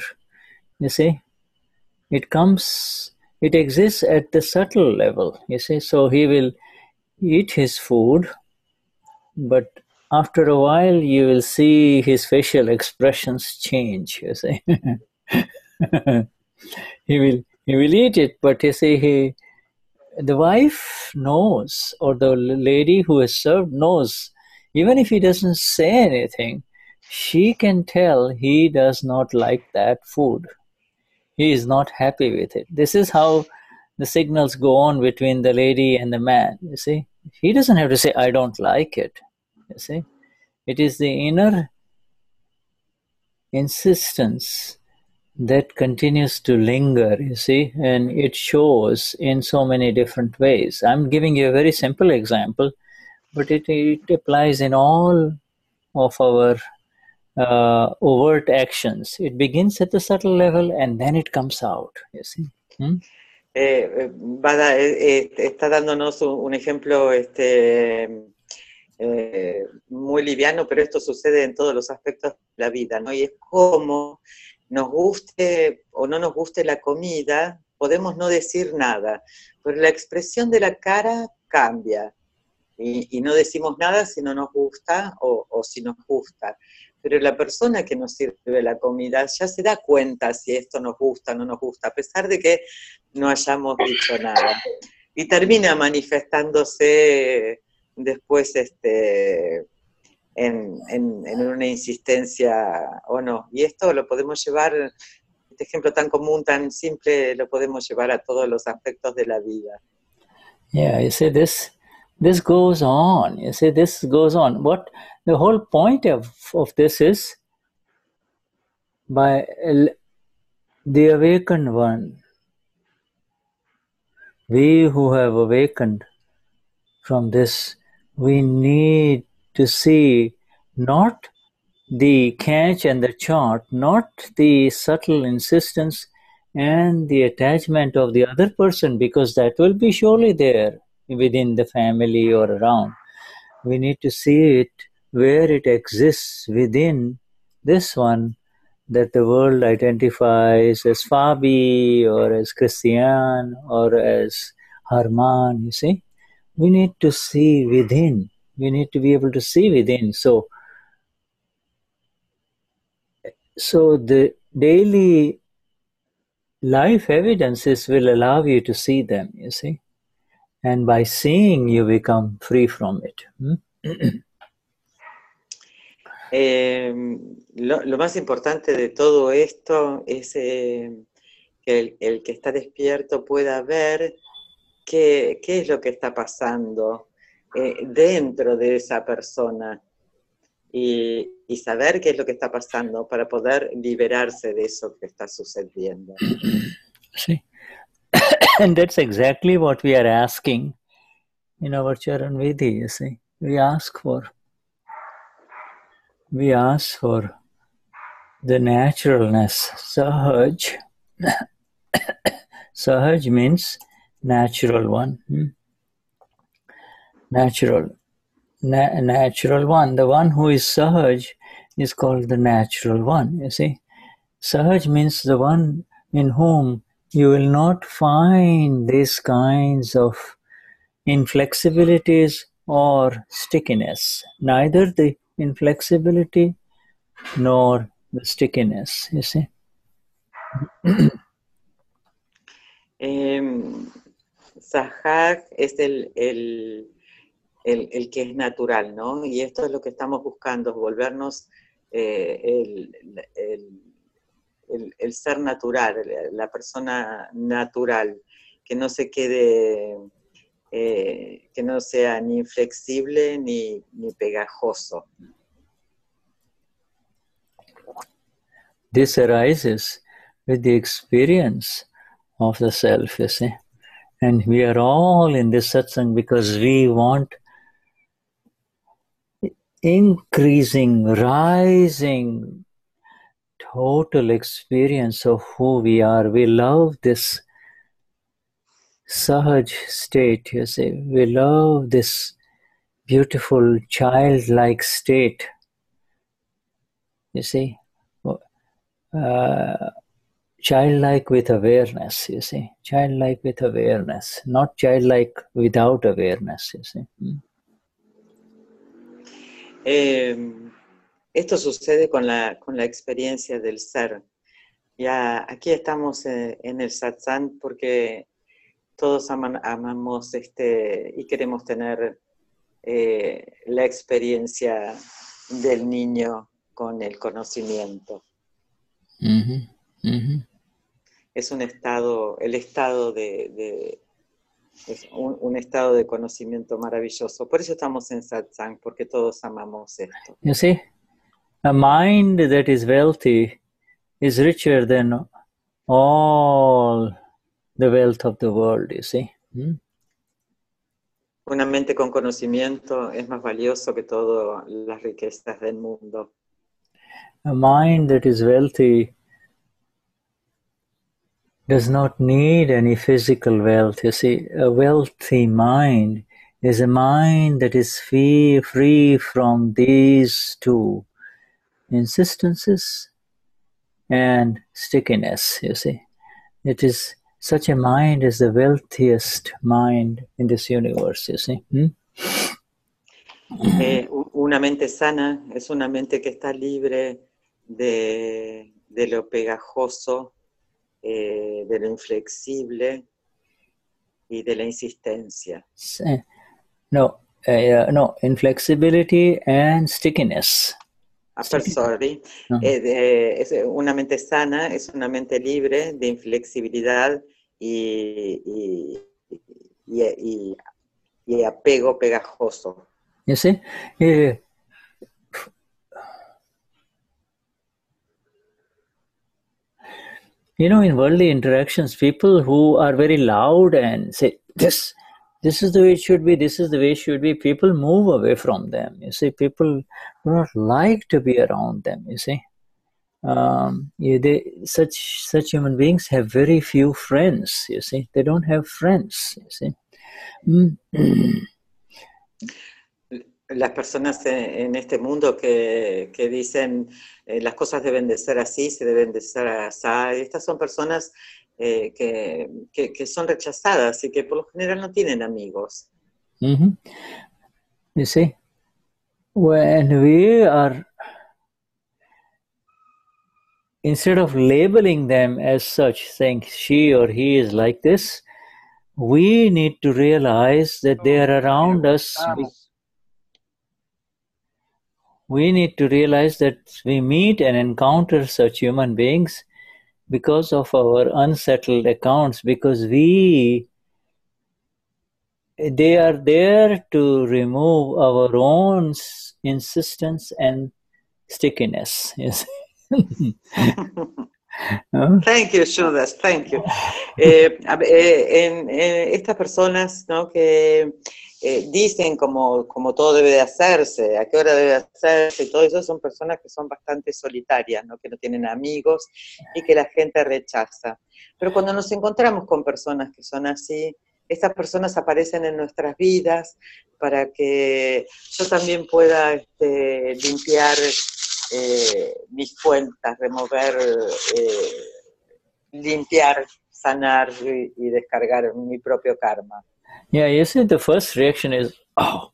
You see, it exists at the subtle level. You see, so he will eat his food, but after a while you will see his facial expressions change, you see. He will eat it, but you see, the wife knows, or the lady who is served knows, even if he doesn't say anything, she can tell he does not like that food. He is not happy with it. This is how the signals go on between the lady and the man, you see. He doesn't have to say, I don't like it, you see. It is the inner insistence that continues to linger, you see, and it shows in so many different ways. I'm giving you a very simple example, but it applies in all of our overt actions. It begins at the subtle level and then it comes out, you see. Está dándonos un ejemplo muy liviano, pero esto sucede en todos los aspectos de la vida, ¿no? Y es como nos guste o no nos guste la comida, podemos no decir nada, pero la expresión de la cara cambia. Y no decimos nada si no nos gusta o si nos gusta. Pero la persona que nos sirve la comida ya se da cuenta si esto nos gusta o no nos gusta, a pesar de que no hayamos dicho nada. Y termina manifestándose después en una insistencia o no. Y esto lo podemos llevar, este ejemplo tan común, tan simple, lo podemos llevar a todos los aspectos de la vida. Yeah, you see, this goes on. You see, this goes on. What the whole point of this is, by the awakened one, we who have awakened from this, we need to see not the catch and the chart, not the subtle insistence and the attachment of the other person, because that will be surely there within the family or around. We need to see it where it exists within this one that the world identifies as Fabi or as Christian or as Harman, you see. We need to see within. We need to be able to see within. So the daily life evidences will allow you to see them, you see. And by seeing, you become free from it. Lo más importante de todo esto es que el que está despierto pueda ver qué es lo que está pasando dentro de esa persona y saber qué es lo que está pasando para poder liberarse de eso que está sucediendo. See? And that's exactly what we are asking in our Charan Vidhi, you see. We ask for the naturalness. Sahaj. Sahaj means natural one. Natural one. The one who is Sahaj is called the natural one, you see. Sahaj means the one in whom you will not find these kinds of inflexibilities or stickiness. Neither the inflexibility nor the stickiness, you see. Sahaj es el que es natural, ¿no? Y esto es lo que estamos buscando, volvernos el ser natural, la persona natural, que no se quede, que no sea ni inflexible ni pegajoso. This arises with the experience of the self, you see. And we are all in this satsang because we want increasing, rising, total experience of who we are. We love this Sahaj state, you see. We love this beautiful childlike state, you see. Childlike with awareness, you see. Childlike with awareness, not childlike without awareness, you see. Esto sucede con la experiencia del ser. Ya aquí estamos en el satsang porque todos amamos y queremos tener la experiencia del niño con el conocimiento. Es un estado, el estado de Es un estado de conocimiento maravilloso. Por eso estamos en satsang, porque todos amamos esto. You see, a mind that is wealthy is richer than all the wealth of the world, you see. Una mente con conocimiento es más valioso que todas las riquezas del mundo. A mind that is wealthy does not need any physical wealth. You see, a wealthy mind is a mind that is free from these two, insistences and stickiness, you see. It is such a mind is the wealthiest mind in this universe, you see. Una mente sana es una mente que está libre de lo pegajoso, de lo inflexible y de la insistencia. No, inflexibility and stickiness. Sorry. Es una mente sana es una mente libre de inflexibilidad y apego pegajoso. You see, you know, in worldly interactions, people who are very loud and say, this is the way it should be, this is the way it should be, people move away from them. You see, people do not like to be around them, you see. Such human beings have very few friends, you see. They don't have friends, you see. Las personas en este mundo que dicen las cosas deben de ser así, se deben de ser así. Estas son personas que son rechazadas y que por lo general no tienen amigos. You see, when we are, instead of labeling them as such, saying she or he is like this, we need to realize that they are around us. We need to realize that we meet and encounter such human beings because of our unsettled accounts, because they are there to remove our own insistence and stickiness. Yes. Thank you, Shuddha, thank you. Estas personas, ¿no?, que dicen como todo debe de hacerse, a qué hora debe de hacerse, y todo eso, son personas que son bastante solitarias, ¿no?, que no tienen amigos y que la gente rechaza. Pero cuando nos encontramos con personas que son así, estas personas aparecen en nuestras vidas para que yo también pueda limpiar mis cuentas, remover, limpiar, sanar y descargar mi propio karma. Yeah, you see, the first reaction is, oh,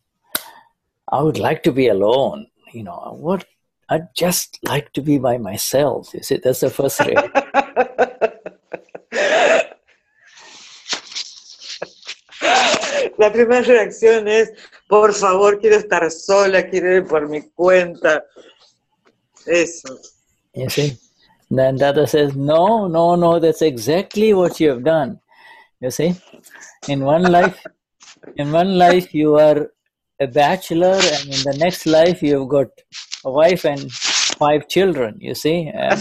I would like to be alone. You know, I'd just like to be by myself. You see, that's the first reaction. La primera reacción es, por favor, quiero estar sola, quiero ir por mi cuenta. Eso. You see? Then Dada says, no, that's exactly what you have done. You see? In one life you are a bachelor, and in the next life you've got a wife and 5 children, you see? And,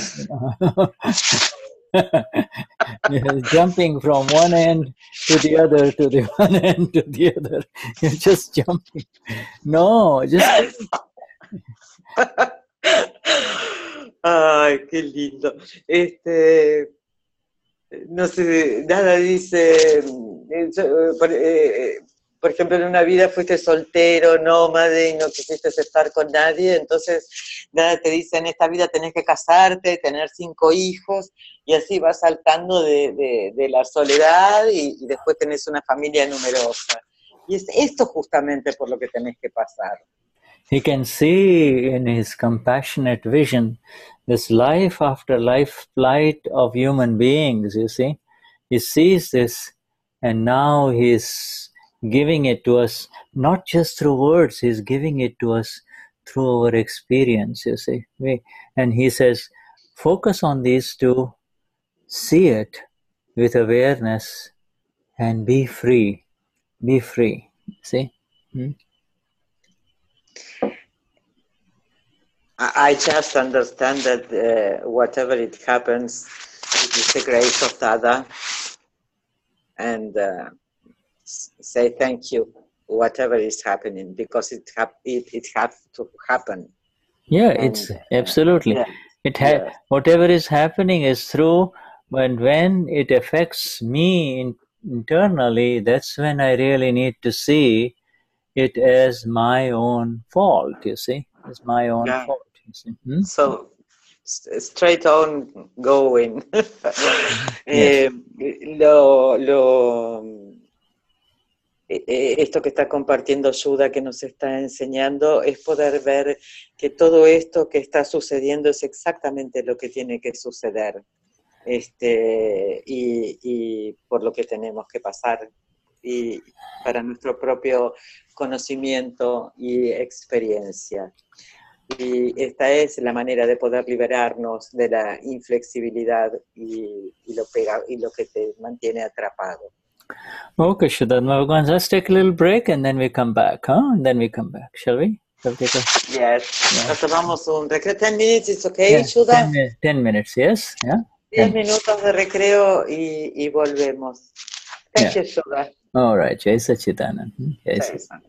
you're jumping from one end to the other, to the one end to the other. You're just jumping. No, just... Ay, qué lindo. No sé, nada dice, por ejemplo, en una vida fuiste soltero, nómade, y no quisiste estar con nadie, entonces nada te dice, en esta vida tenés que casarte, tener 5 hijos, y así vas saltando de la soledad, y después tenés una familia numerosa. Y es esto justamente por lo que tenés que pasar. He can see in his compassionate vision this life after life flight of human beings, you see. He sees this, and now he's giving it to us, not just through words, he's giving it to us through our experience, you see. And he says, focus on these two, see it with awareness, and be free. be free. See? Hmm? I just understand that whatever it happens, it is the grace of Dada, and say thank you, whatever is happening, because it has to happen. Yeah, And, it's absolutely. yes. Whatever is happening is through when it affects me internally. That's when I really need to see it as my own fault. You see, it's my own fault. You see. Hmm? So straight on going. Yes. Esto que está compartiendo Shuddha, que nos está enseñando, es poder ver que todo esto que está sucediendo es exactamente lo que tiene que suceder, y por lo que tenemos que pasar, y para nuestro propio conocimiento y experiencia. Y esta es la manera de poder liberarnos de la inflexibilidad y lo que te mantiene atrapado. Okay, Shuddhatma, we're going to just take a little break and then we come back, huh? And then we come back, shall we? Shall we take a... Yes. Nos tomamos un recreo. 10 minutes, it's okay, Yeah, Shuddha? 10 minutes, yes? Yeah. 10 minutos de recreo y volvemos. Thank you, Shuddha. All right, Jai Sachidanand. Jai Sachidanand.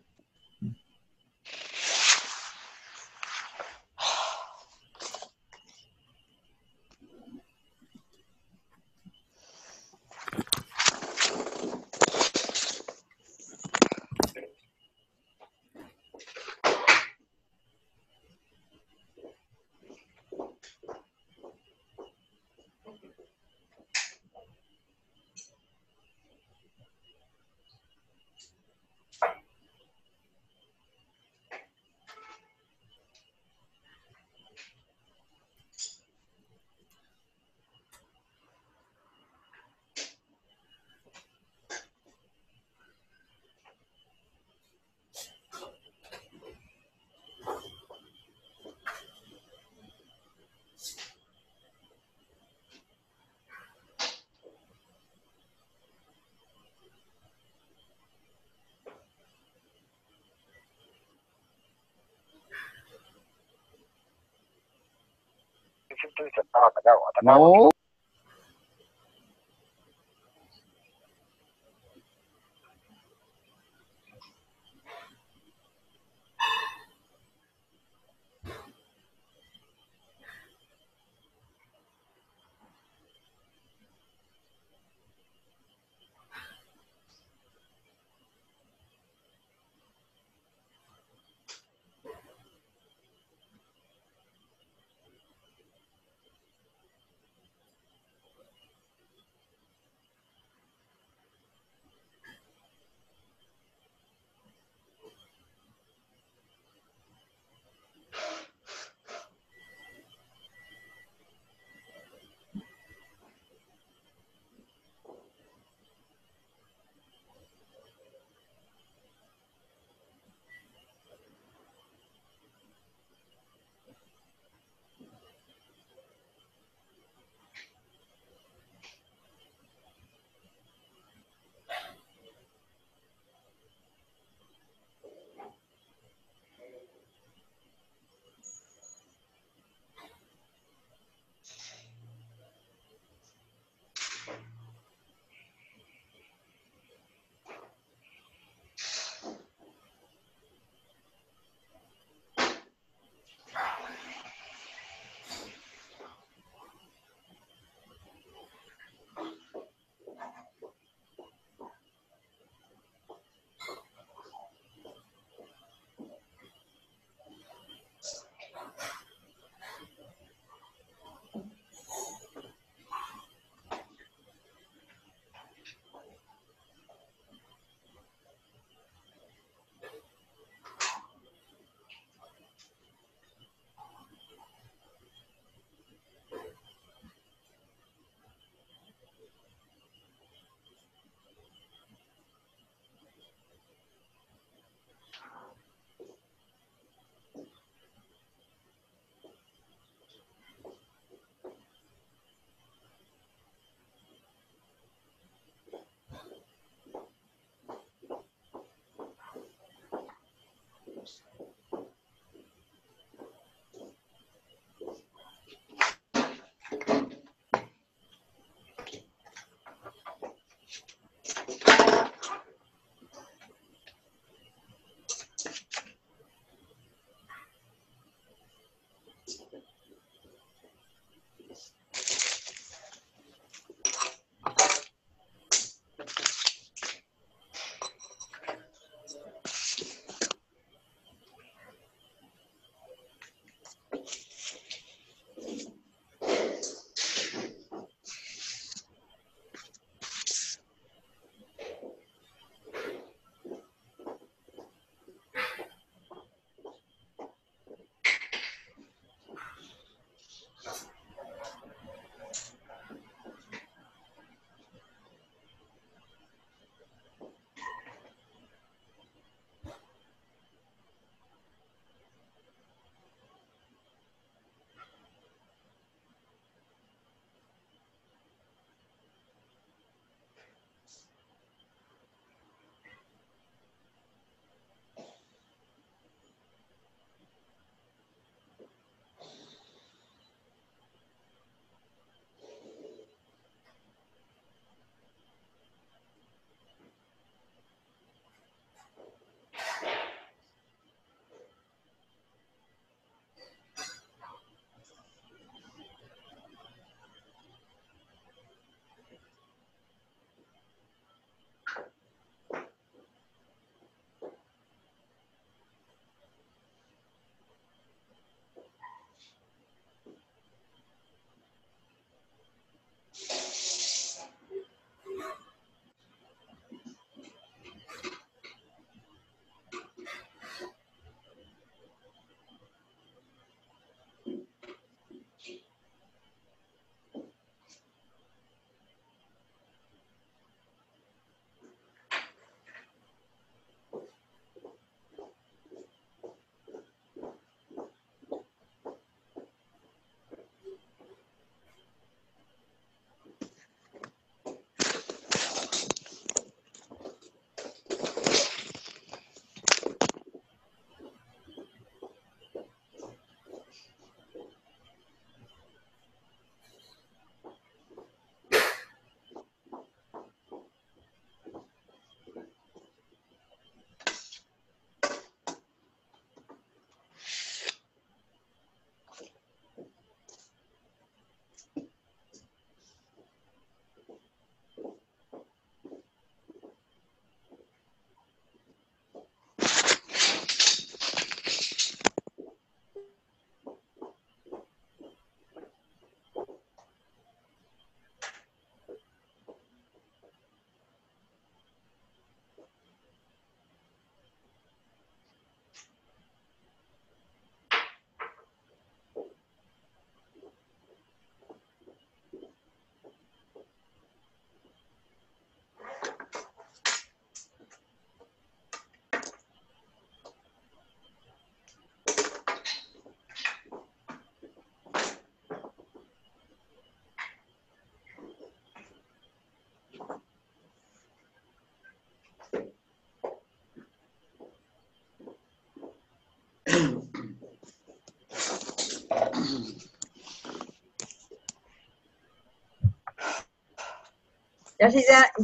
No.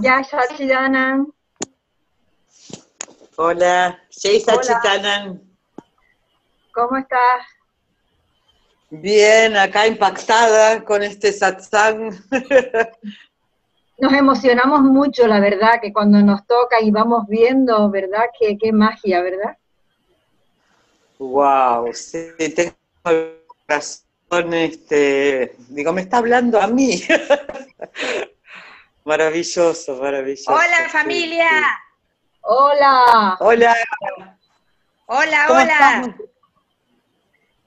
Ya Sachidanan. Hola, Jai Hola. Sachitanan. ¿Cómo estás? Bien, acá impactada con este satsang. Nos emocionamos mucho, la verdad, que cuando nos toca y vamos viendo, ¿verdad? Qué magia, ¿verdad? Wow, sí, tengo el corazón, digo, me está hablando a mí. Maravilloso, maravilloso. Hola familia. Sí. Hola. Hola. Hola, ¿Cómo hola. estamos?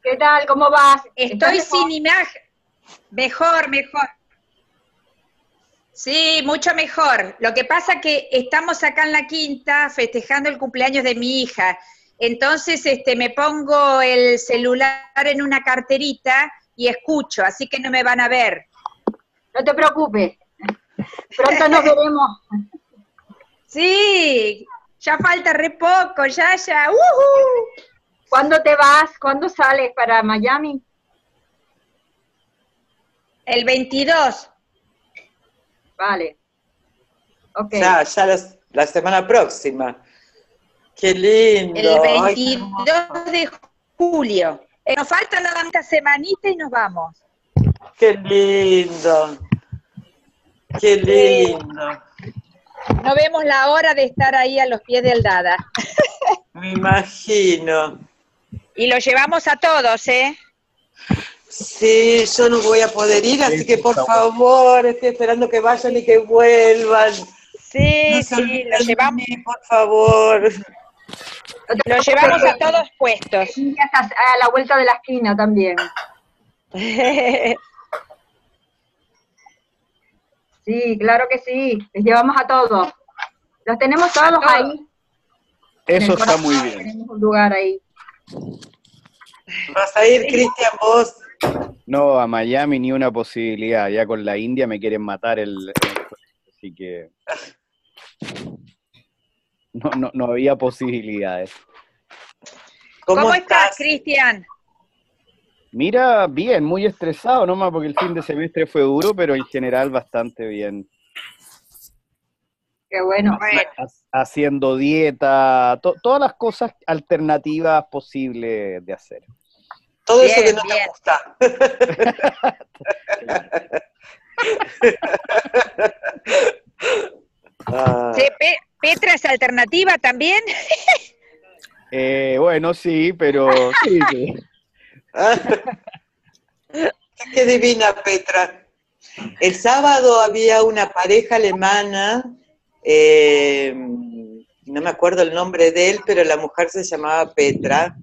¿Qué tal? ¿Cómo vas? Estoy ¿Estás mejor? sin imagen. Mejor, mejor. Sí, mucho mejor. Lo que pasa que estamos acá en la quinta festejando el cumpleaños de mi hija. Entonces me pongo el celular en una carterita y escucho, así que no me van a ver. No te preocupes. Pronto nos veremos. Sí, ya falta re poco, ya. ¡Uhú! ¿Cuándo te vas? ¿Cuándo sales para Miami? El 22. Vale. Ok. Ya la semana próxima. Qué lindo. El Ay, 22 de julio. Nos falta nada más una semanita y nos vamos. qué lindo. Qué lindo. No vemos la hora de estar ahí a los pies del Dada. Me imagino. Y lo llevamos a todos, ¿eh? Sí, yo no voy a poder ir, así que por favor, estoy esperando que vayan y que vuelvan. Sí, No se sí, olviden lo de llevamos, mí, por favor. lo llevamos a todos puestos. Y a la vuelta de la esquina también. Sí, claro que sí. Les llevamos a todos. Los tenemos todos todos. ahí. Eso En el está muy corazón bien. tenemos un lugar ahí. ¿Vas a ir, Cristian, vos? No, a Miami ni una posibilidad. Ya con la India me quieren matar en el colegio, así que no había posibilidades. ¿Cómo estás, Cristian? Mira, bien, muy estresado nomás porque el fin de semestre fue duro, pero en general bastante bien. Qué bueno. Bueno, Haciendo dieta, todas las cosas alternativas posibles de hacer. Todo eso que bien, no bien. te gusta. Ah, Che, ¿Petra es alternativa también? Bueno, sí, pero sí. qué divina, Petra. El sábado había una pareja alemana, no me acuerdo el nombre de él, pero la mujer se llamaba Petra,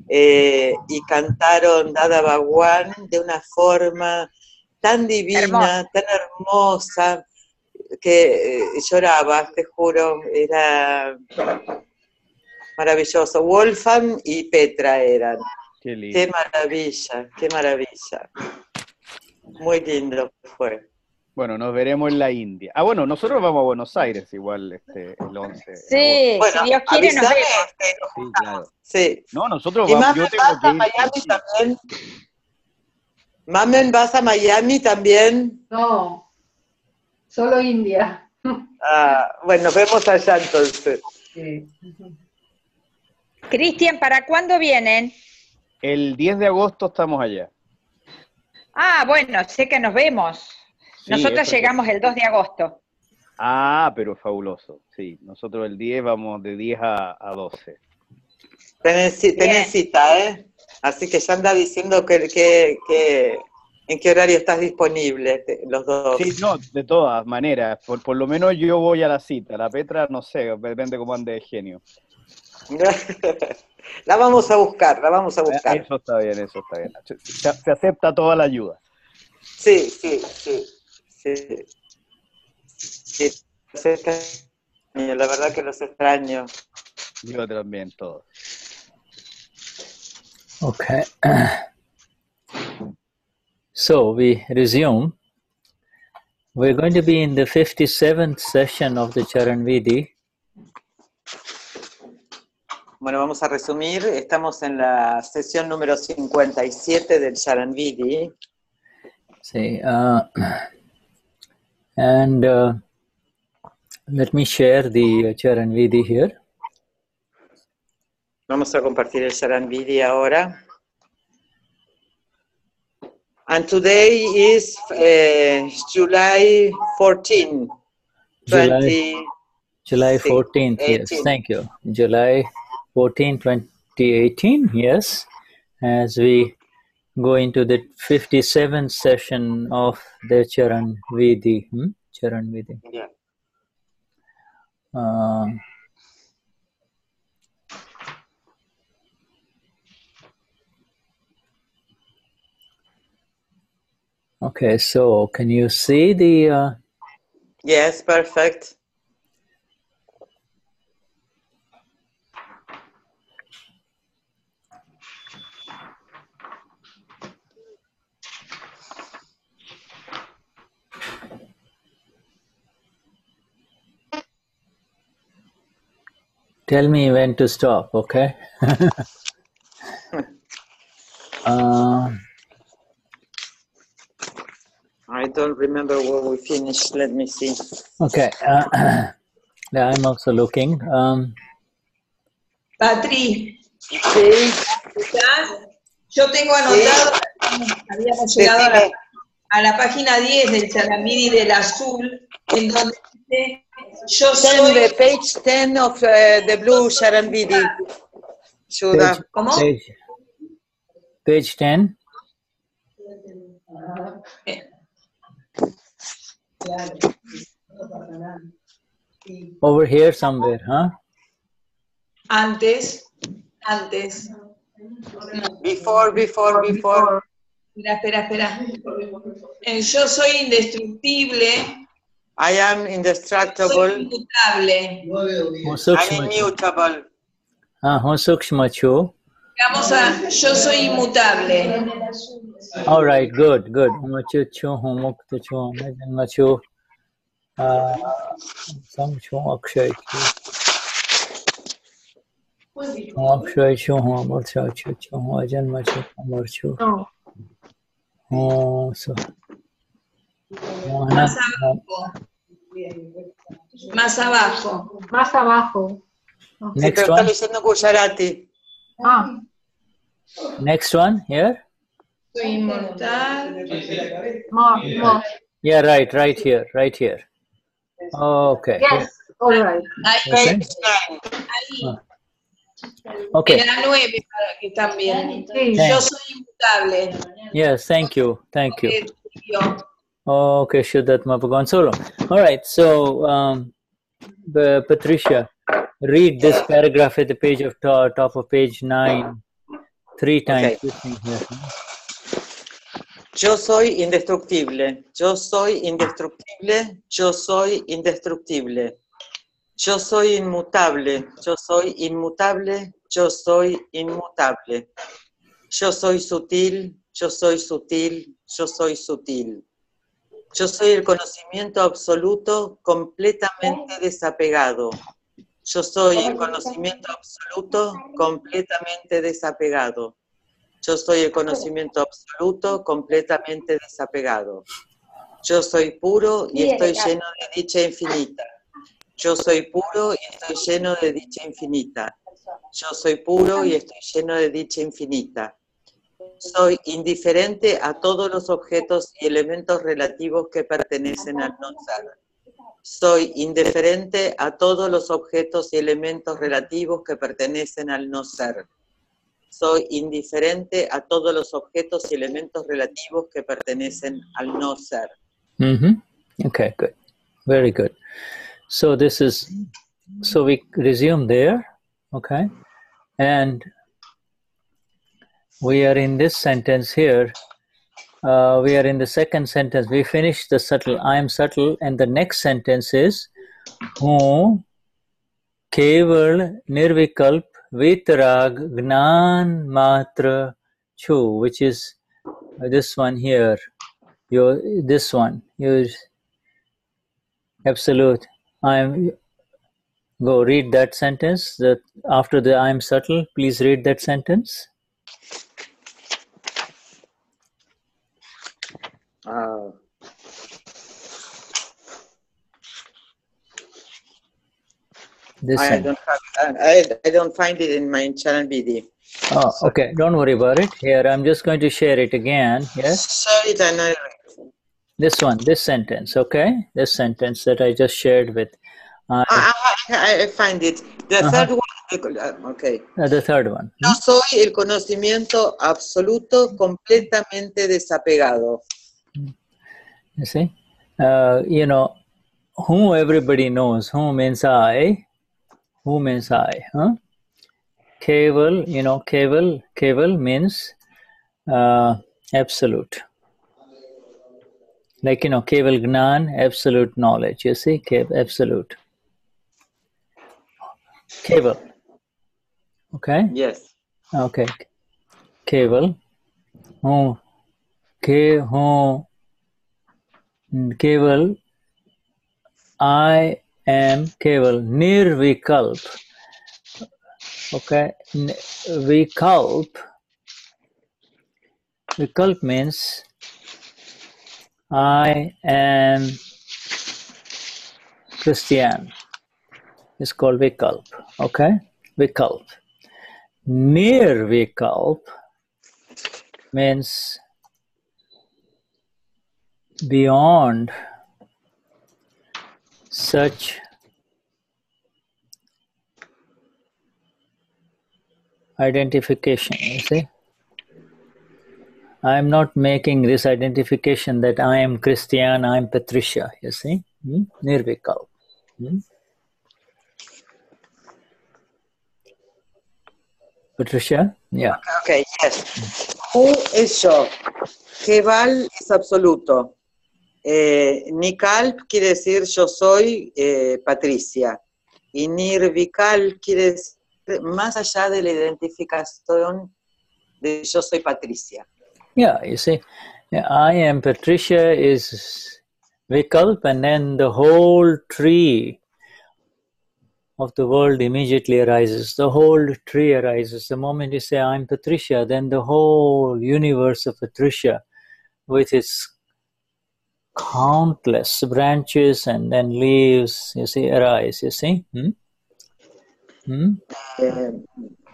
y cantaron Dada Bhagwan de una forma tan divina, Hermoso. tan hermosa, que lloraba, te juro, era maravilloso. Wolfgang y Petra eran. Qué lindo. Qué maravilla, qué maravilla. Muy lindo fue. Bueno, nos veremos en la India. Ah, bueno, nosotros vamos a Buenos Aires igual el 11 de Sí, Bueno, si Dios quiere nos avísame, vemos. Sí, claro. sí. No, nosotros ¿Y vamos, Mamen yo tengo vas que a ir. Miami también? ¿Mamen vas a Miami también? No, solo India. Ah, bueno, nos vemos allá entonces. Sí. Cristian, ¿para cuándo vienen? El 10 de agosto estamos allá. Ah, bueno, sé que nos vemos. Sí, Nosotros eso llegamos el 2 de agosto. Ah, pero fabuloso. Sí, nosotros el 10 vamos de 10 a 12. Tenés Bien. cita, ¿eh? Así que ya anda diciendo en qué horario estás disponible, los dos. Sí, no, de todas maneras. Por lo menos yo voy a la cita. La Petra, no sé, depende cómo ande de genio. La vamos a buscar, la vamos a buscar. Eso está bien, eso está bien. Se acepta toda la ayuda. Sí. Los extraño, la verdad que los extraño. Yo también, todos. Okay. So we resume. We're going to be in the 57th session of the Charan Vidhi. Bueno, vamos a resumir. Estamos en la sesión número 57 del Charan Vidhi. See, and Let me share the Charan Vidhi here. Vamos a compartir el Charan Vidhi ahora. And today is July 14, July 14th, yes, 18. thank you. July 14, 2018, yes, as we go into the 57th session of the Charan Vidhi. Charan Vidhi. Yeah. Okay, so can you see the... Yes, perfect. Tell me when to stop, okay? I don't remember where we finished. Let me see. Okay, I'm also looking. Patri, Sí. yo tengo anotado, habíamos llegado a la página 10 del Charan Vidhi del azul, en donde dice, yo soy... The page 10 of the blue Charan Vidhi. Shuddha. ¿Cómo? Page 10. Over here somewhere, huh? Antes. Before. Espera. Yo soy indestructible. I am indestructible. Soy inmutable. I'm immutable. Sukshma Chhoo. Vamos a, yo soy inmutable. All right, good. Machu Chhoo, Mukta Chhoo, Janma Chhoo, Sam Chhoo, Akshay Chhoo, Akshay Chhoo, Amar Chhoo, Janma Chhoo, Amar Chhoo. Oh, so. Más abajo. Next one. Next one, here. Soy inmortal. Yeah, right here. Okay. Yes, all right. Okay. Okay. En la 9 para que también. Sí. Yo soy inmutable. Yes, thank you. Okay, Vishuddhatma Bhagavan Solo. All right, so Patricia, read this paragraph at the page of top of page 9 3 times. Okay. Yo soy indestructible. Yo soy indestructible. Yo soy indestructible. Yo soy inmutable. Yo soy inmutable. Yo soy inmutable. Yo soy sutil. Yo soy sutil. Yo soy sutil. Yo soy el conocimiento absoluto completamente desapegado. Yo soy el conocimiento absoluto completamente desapegado. Yo soy el conocimiento absoluto completamente desapegado. Yo soy puro y estoy lleno de dicha infinita. Yo soy puro y estoy lleno de dicha infinita. Yo soy puro y estoy lleno de dicha infinita. Soy indiferente a todos los objetos y elementos relativos que pertenecen al no ser. Soy indiferente a todos los objetos y elementos relativos que pertenecen al no ser. Soy indiferente a todos los objetos y elementos relativos que pertenecen al no ser. Okay, good. Very good. So we resume there, okay? And we are in this sentence here. We are in the second sentence. We finished the subtle, I am subtle, and the next sentence is Hoon, kevad, Nirvikalp, Vitarag, Gnan, maatra, Chhoo, which is this one here. Your absolute. Go read that sentence. That after the I am subtle, please read that sentence. This I sentence. don't have, I don't find it in my Charan Vidhi. Oh, okay. Don't worry about it. Here, I'm just going to share it again. Yes. Share it and This one, this sentence, okay? This sentence that I just shared with. I find it. The third one, okay. The third one. Yo soy el conocimiento absoluto, completamente desapegado. You see? You know, who everybody knows. Who means I. Who means I. Huh? Keval, you know, keval means absolute. Like, you know, keval Gnan, absolute knowledge. You see? Absolute. Keval. Okay? Yes. Okay. Keval. Keval. I am keval. Nirvikalp. Okay. Vikalp. Vikalp means I am Christian. It's called Vikalp. Okay? Vikalp. Nirvikalp means beyond such identification, you see. I am not making this identification that I am Cristian, I am Patricia, you see. Nirvikalp. Patricia? Yeah. Okay, yes. Who es yo? Keval es absoluto. Nikalp quiere decir yo soy Patricia. Y Nirvikalp quiere decir más allá de la identificación de yo soy Patricia. Yeah, you see, I am Patricia is Vikalp, and then the whole tree of the world immediately arises. The whole tree arises. The moment you say, I'm Patricia, then the whole universe of Patricia with its countless branches and then leaves, you see, arise, you see.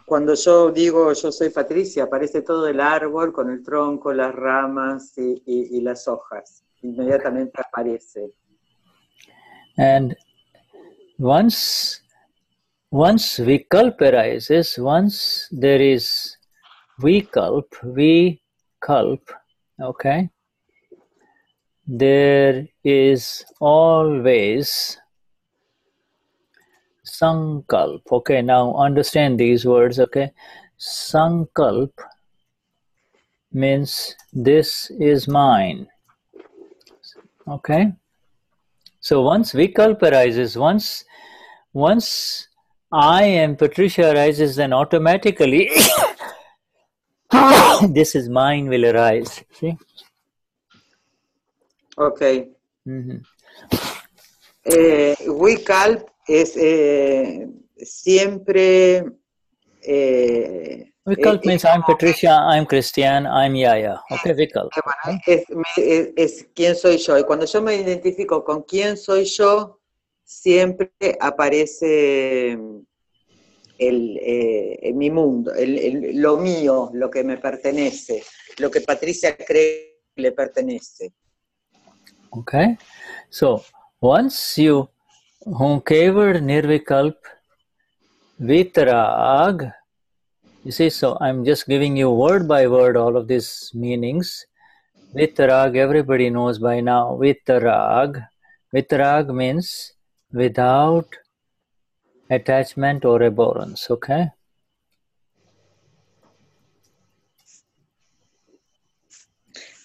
Cuando yo digo yo soy Patricia, aparece todo el árbol con el tronco, las ramas y las hojas. Inmediatamente aparece. And once Vikalp arises, once there is Vikalp, okay, there is always Sankalp. Okay, now understand these words, okay? Sankalp means this is mine. Okay? So once Vikalp arises, once I am Patricia arises, then automatically this is mine will arise. See? Okay. Vikalp es siempre... Vikalp means I'm Patricia, I'm Cristian, I'm Yaya. Okay, Vikalp. Es quién soy yo. Y cuando yo me identifico con quién soy yo, siempre aparece mi mundo, lo mío, lo que me pertenece, lo que Patricia cree que le pertenece. Okay, so once you kevad Nirvikalp Vitarag, you see, so I'm just giving you word by word all of these meanings. Vitarag, everybody knows by now. Vitarag means without attachment or abhorrence, okay?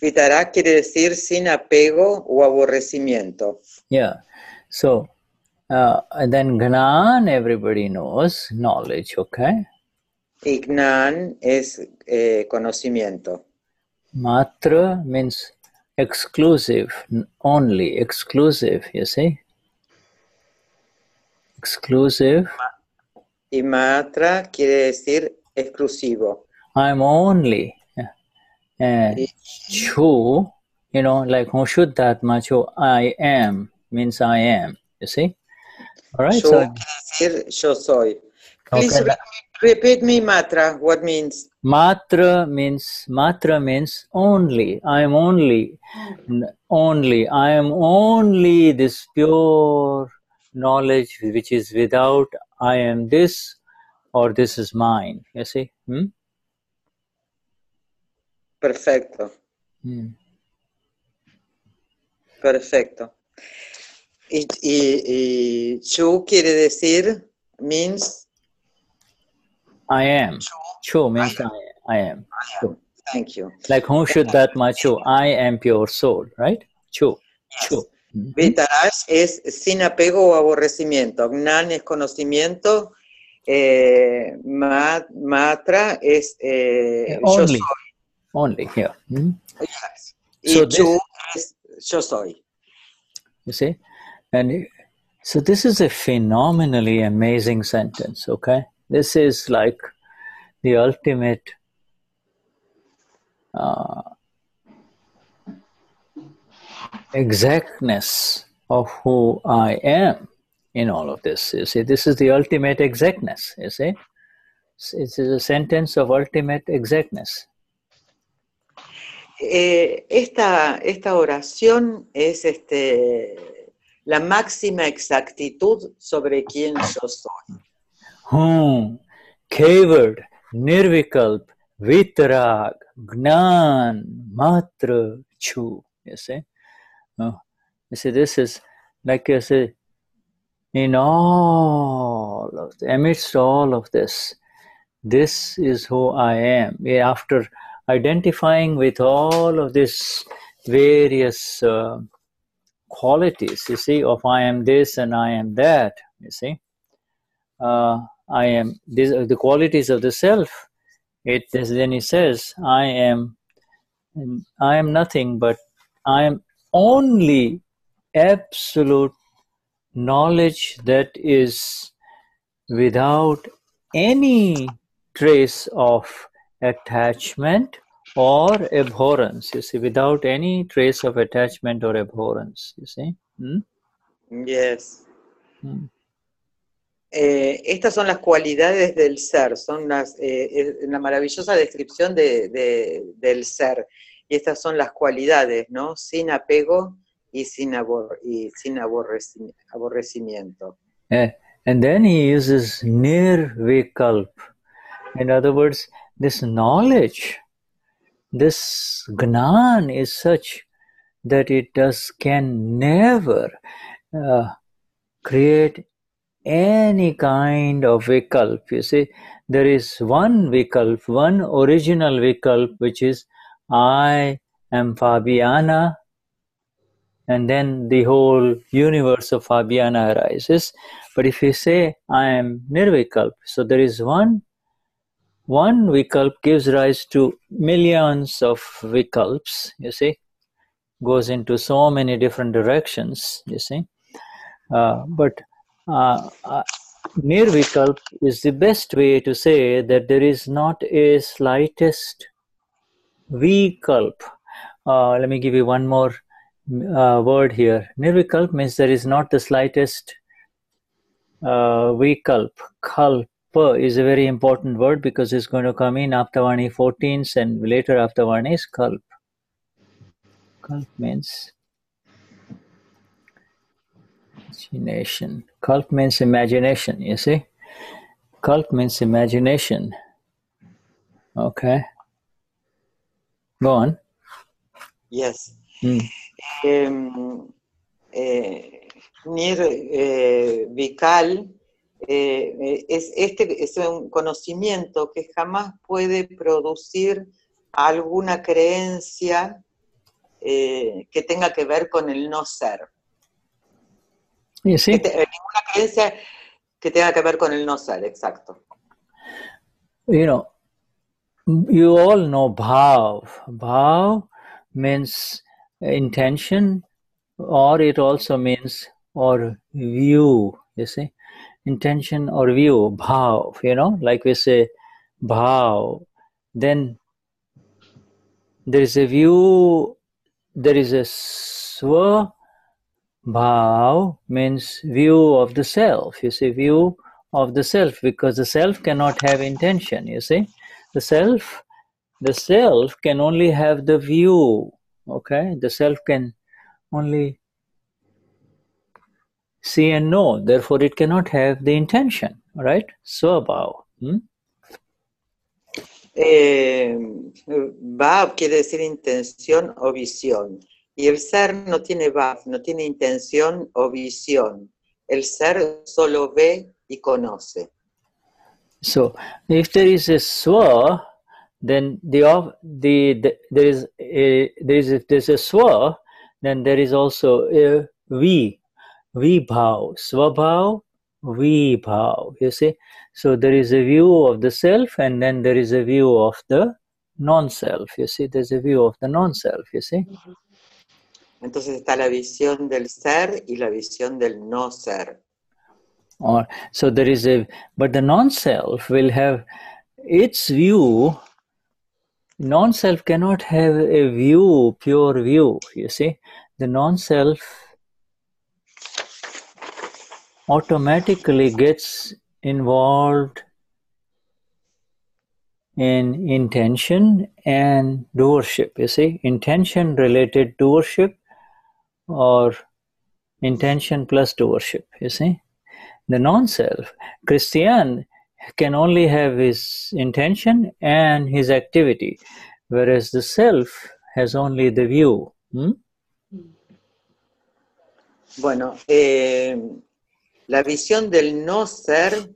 Vitarag quiere decir sin apego o aborrecimiento. Yeah, so and then Gnan, everybody knows, knowledge, okay? Y Gnan es conocimiento. Maatra means exclusive, only, exclusive, you see? Exclusive. Y maatra quiere decir exclusivo. I'm only. Chhoo, you know, like Vishuddhatma, Chhoo, I am, means I am, you see? All right. Chhoo So, quiere decir yo soy. Please okay. repeat me maatra. What means? Matra means only. I am only. Only. I am only this pure knowledge which is without I am this or this is mine. You see? Perfecto. Perfecto. Y Chhoo quiere decir, means? I am. Chhoo means I am. Chhoo. Thank you. Like Vishuddhatma Chhoo. I am pure soul, right? Chhoo. Chhoo. Vitarag es sin apego o aborrecimiento. Gnan es conocimiento. Maatra es yo soy. Only here. Yes. Y So Chhoo es yo soy. You see? And so this is a phenomenally amazing sentence, okay? This is like the ultimate exactness of who I am in all of this. You see, this is the ultimate exactness, you see? It is a sentence of ultimate exactness. Esta oración es la máxima exactitud sobre quién yo soy. Hoon, kevad, Nirvikalp, Vitarag, Gnan, maatra, Chhoo. You see? You see, this is like you say, in all of amidst all of this is who I am. After identifying with all of these various qualities, you see, of I am this and I am that, you see, I am these are the qualities of the self. Then he says, I am nothing but I am only absolute knowledge that is without any trace of attachment or abhorrence. You see, without any trace of attachment or abhorrence. You see? Yes. Estas son las cualidades del ser, son la maravillosa descripción del ser. Y estas son las cualidades, ¿no? Sin apego y sin aborrecimiento. And then he uses Nirvikalp. In other words, this knowledge, this Gnan is such that it can never create any kind of Vikalp. You see, there is one Vikalp, one original Vikalp, which is I am Fabiana, and then the whole universe of Fabiana arises. But if you say I am Nirvikalp, so there is one Vikalp gives rise to millions of Vikalps, you see, goes into so many different directions, you see. But Nirvikalp is the best way to say that there is not a slightest Vikalp. Let me give you one more word here. Nirvikalp means there is not the slightest Vikalp. Kalpa is a very important word because it's going to come in Aptavani 14th and later Aptavani is Kalp. Kalp means imagination. Kalp means imagination, you see. Kalp means imagination. Okay. Go on. Yes. Nirvikal es un conocimiento que jamás puede producir alguna creencia que tenga que ver con el no ser. You see? Ninguna creencia que tenga que ver con el no ser, exacto. You know, you all know bhav. Bhav means intention, or it also means or view, you see. Intention or view, bhav, you know, like we say bhav. Then there is a view, there is a swa Bhav means view of the self. You see, view of the self, because the self cannot have intention. You see, the self can only have the view. Okay, the self can only see and know. Therefore, it cannot have the intention. Right? Swabhav. Bhav quiere decir intención o visión. Y el ser no tiene bhav, no tiene intención o visión. El ser solo ve y conoce. So, if there is a swa, then if there's a swa, then there is also a vibhav, swabhav, vibhav. You see, so there is a view of the self, and then there is a view of the non-self. You see, there's a view of the non-self. You see. Entonces está la visión del ser y la visión del no ser. Or so there is but the non-self will have its view. Non-self cannot have a view, pure view. You see, the non-self automatically gets involved in intention and doership. You see, intention related doership, or intention plus doership. You see. The non-self, Christian, can only have his intention and his activity, whereas the self has only the view. Bueno, la visión del no ser,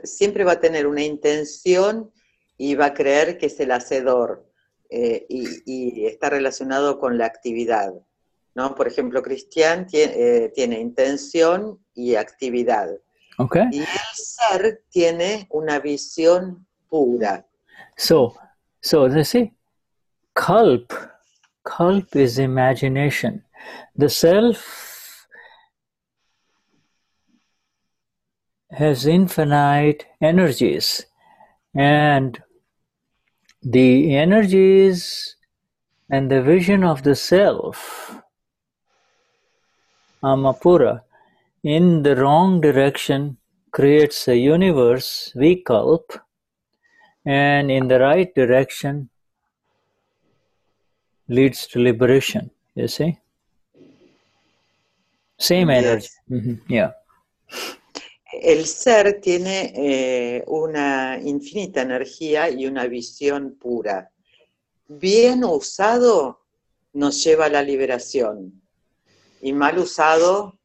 siempre va a tener una intención y va a creer que es el hacedor, y está relacionado con la actividad. ¿No? Por ejemplo, Cristian tiene intención y actividad. Okay. Y el ser tiene una visión pura. So they say, kalp is imagination. The self has infinite energies, and the energies and the vision of the self, Amapura, in the wrong direction creates a universe, Vikalp, and in the right direction leads to liberation. You see? Same energy. Yeah. El ser tiene una infinita energía y una visión pura. Bien usado nos lleva a la liberación. Y mal usado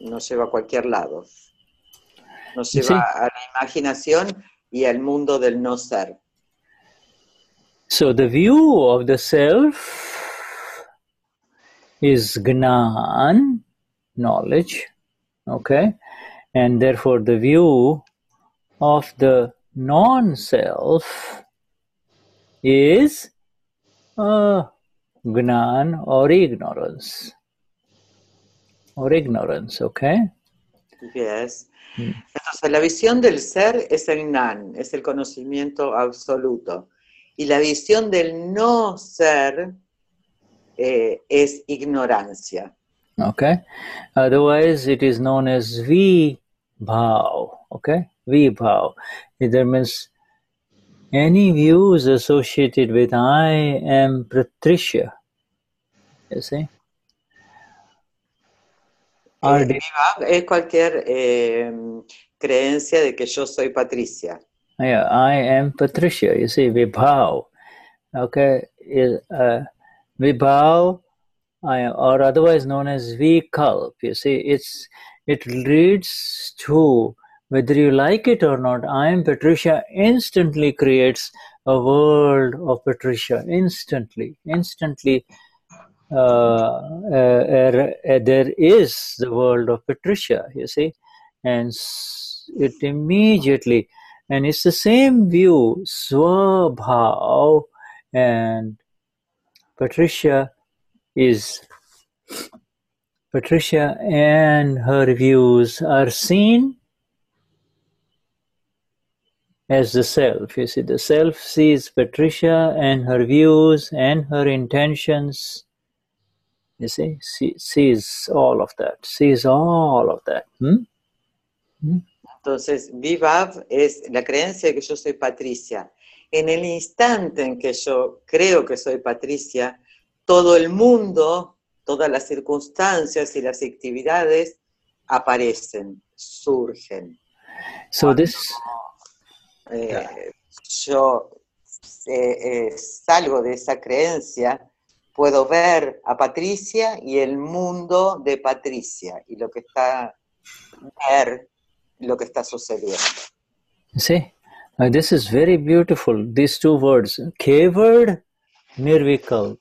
nos lleva a cualquier lado. Nos lleva a la imaginación y al mundo del no ser. So the view of the self is Gnan, knowledge, okay? And therefore the view of the non-self is Gnan or ignorance. Okay? Yes. Entonces, la visión del ser es el Gnan, es el conocimiento absoluto. Y la visión del no ser es ignorancia. Okay? Otherwise, it is known as Vibhav. Okay? Vibhav. It means any views associated with I am Patricia. You see? Es cualquier creencia de que yo soy Patricia. Yeah, I am Patricia. You see, Vibhav. Okay? Vibhav, or otherwise known as Vikalp. You see, it leads to, whether you like it or not, I am Patricia instantly creates a world of Patricia. Instantly. There is the world of Patricia, you see, and it immediately, and it's the same view, Swabhav, and Patricia and her views are seen as the self. You see, the self sees Patricia and her views and her intentions. You see, sees all of that. Sees all of that. Entonces, Vivav es la creencia de que yo soy Patricia. En el instante en que yo creo que soy Patricia, todo el mundo, todas las circunstancias y las actividades aparecen, surgen. So this... yo salgo de esa creencia, puedo ver a Patricia y el mundo de Patricia y lo que está sucediendo. See, this is very beautiful. These two words, kevad, Nirvikalp.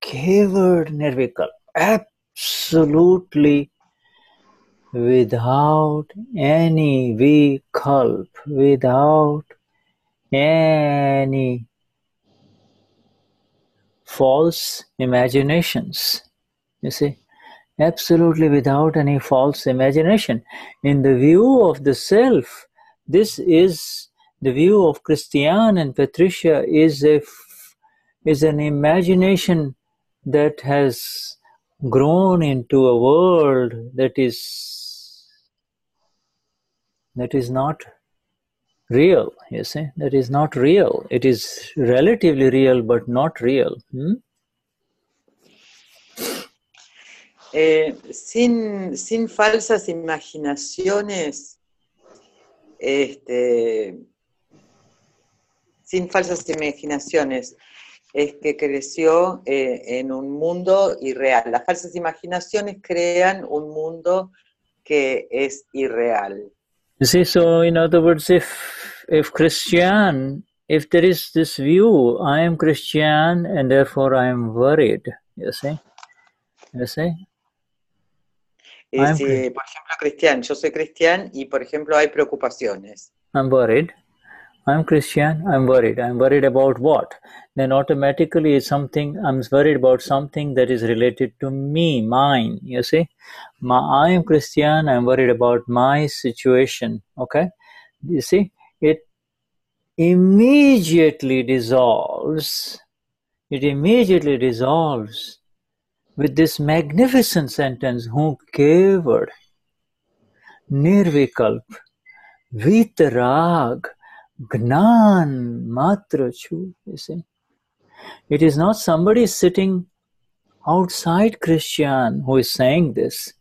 Kevad, Nirvikalp. Absolutely without any vikalp, without any false imaginations. You see, absolutely without any false imagination. In the view of the self, this is the view of Cristian and Patricia is an imagination that has grown into a world that is not real, you see, that is not real. It is relatively real, but not real. Sin falsas imaginaciones, sin falsas imaginaciones, es que creció en un mundo irreal. Las falsas imaginaciones crean un mundo que es irreal. You see, so in other words, if Christian, if there is this view, I am Christian and therefore I am worried, you see? You see? Si, por ejemplo, Cristian, yo soy Cristian y, por ejemplo, hay preocupaciones. I'm worried. I'm Christian, I'm worried. I'm worried about what? Then automatically it's something, I'm worried about something that is related to me, mine, you see? I am Christian, I'm worried about my situation, okay? You see? It immediately dissolves. It immediately dissolves with this magnificent sentence, Hoon, kevad, Nirvikalp, Vitarag, Gnan, maatra, Chhoo, you see. It is not somebody sitting outside Christian who is saying this.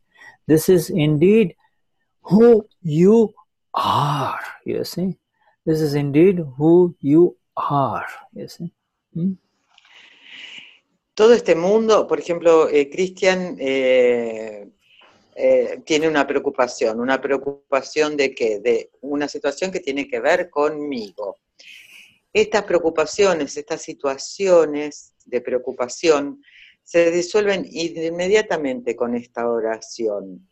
This is indeed who you are, you see. This is indeed who you are, you see. Todo este mundo, por ejemplo, Cristian tiene una preocupación de qué, de una situación que tiene que ver conmigo. Estas preocupaciones, estas situaciones de preocupación se disuelven inmediatamente con esta oración.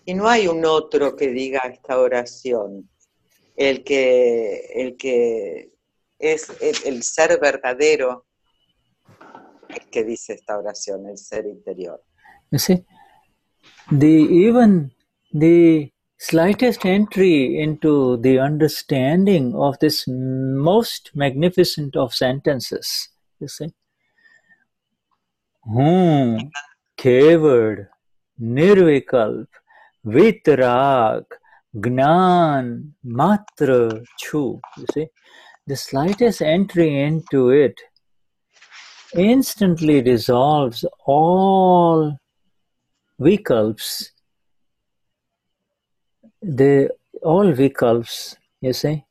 Y no hay un otro que diga esta oración. El que es el ser verdadero, el que dice esta oración, el ser interior. You see, even the slightest entry into the understanding of this most magnificent of sentences, you see. Hoon, kevad, Nirvikalp, Vitarag, Gnan, maatra, Chhoo, you see. The slightest entry into it instantly dissolves all vikalps, all vikalps, you see,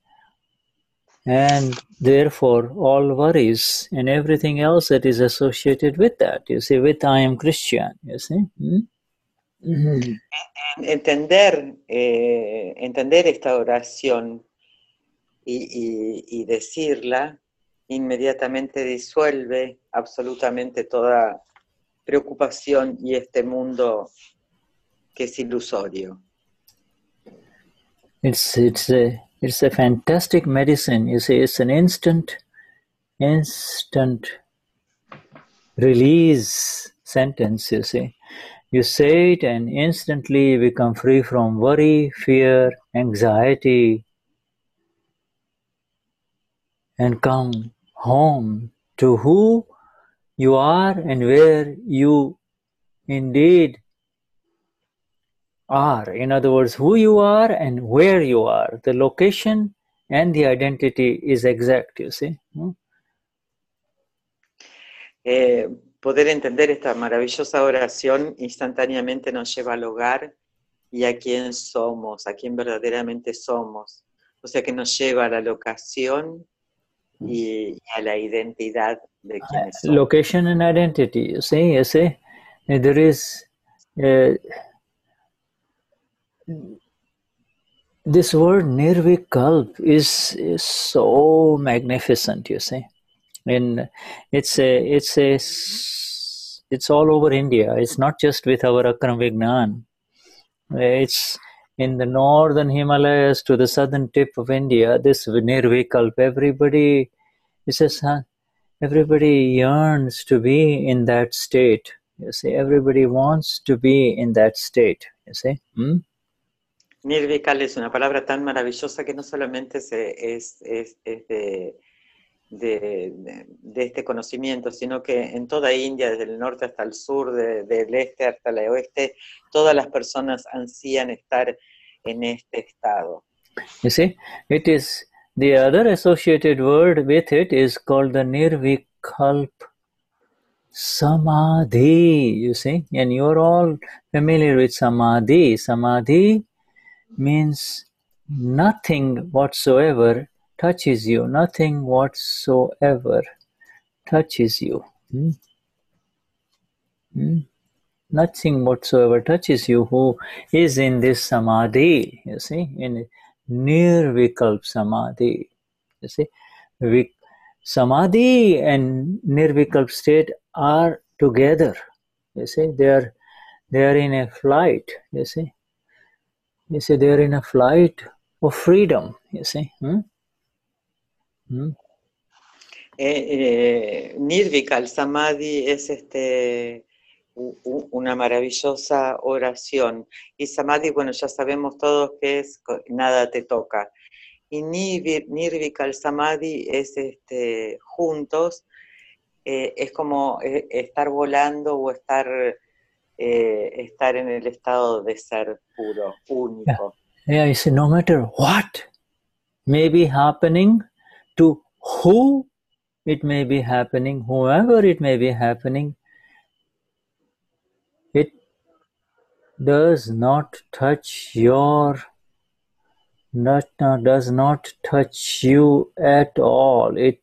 and therefore all worries and everything else that is associated with that, you see, with I am Christian, you see. Entender esta oración y decirla inmediatamente disuelve absolutamente toda preocupación y este mundo que es ilusorio. It's a fantastic medicine, you see. It's an instant release sentence, you see. You say it and instantly you become free from worry, fear, anxiety, and come home to who you are and where you indeed are. In other words, who you are and where you are. The location and the identity is exact, you see. Poder entender esta maravillosa oración instantáneamente nos lleva al hogar y a quién somos, a quién verdaderamente somos. O sea que nos lleva a la locación y a la identidad de quienes somos. Location and identity, you see, there is this word Nirvikalp is so magnificent, you see. And it's all over India. It's not just with our Akram Vignan. It's in the northern Himalayas to the southern tip of India. This Nirvikalp, everybody, it says, everybody yearns to be in that state. You see, everybody wants to be in that state. You see. Nirvikalp es una palabra tan maravillosa que no solamente es de este conocimiento, sino que en toda India, desde el norte hasta el sur, del este hasta el oeste, todas las personas ansían estar en este estado. You see, it is the other associated word with it is called the Nirvikalp Samadhi, you see, and you're all familiar with Samadhi. Samadhi means nothing whatsoever touches you, nothing whatsoever touches you. Nothing whatsoever touches you who is in this Samadhi, you see, in Nirvikalp Samadhi. You see, Samadhi and Nirvikalp state are together. You see, they are in a flight, you see. You see, they are in a flight of freedom, you see. Nirvikalp Samadhi es una maravillosa oración. Y Samadhi, bueno, ya sabemos todos que es nada te toca. Y Nirvikalp Samadhi es juntos, es como estar volando o estar en el estado de ser puro, único. Yeah, you see, no matter what may be happening to who it may be happening, whoever it may be happening, it does not touch does not touch you at all. It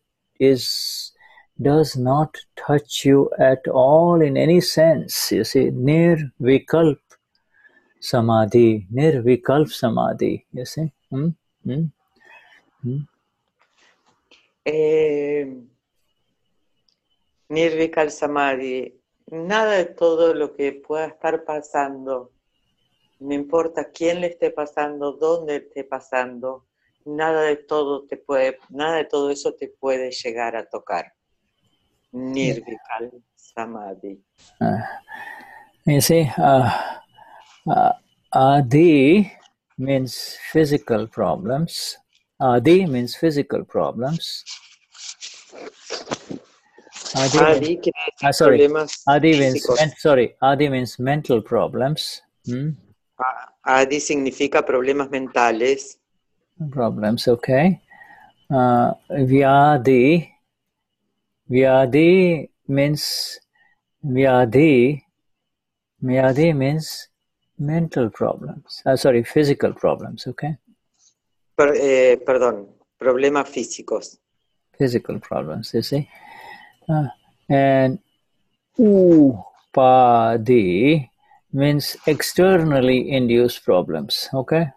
does not touch you at all in any sense. You see, Nirvikalp Samadhi, Nirvikalp Samadhi, you see. Nirvikalp Samadhi, nada de todo lo que pueda estar pasando, no importa quién le esté pasando, dónde esté pasando, nada de todo eso te puede llegar a tocar. Nirvikalp Samadhi. You see, Adi means physical problems. Adi means physical problems. Adi means mental problems. Adi significa problemas mentales. Problems, okay. Vyadi means mental problems. Physical problems, okay. Perdón, problemas físicos. Physical problems, you see. And Upadi means externally induced problems, okay?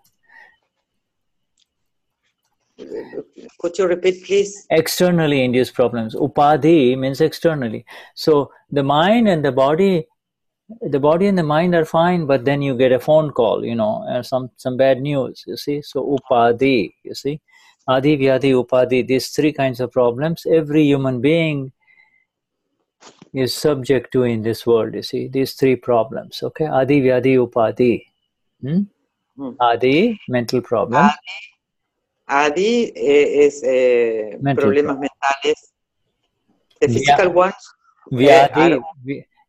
Could you repeat, please? Externally induced problems. Upadi means externally. So the mind and the body and the mind are fine, but then you get a phone call, some bad news, you see. So Upadi, you see. Adi, Vyadi, Upadi, these three kinds of problems, every human being is subject to in this world, you see, these three problems, okay? Adi, Vyadi, Upadi. Adi, mental problem. Adi es problemas mentales. The physical ones are...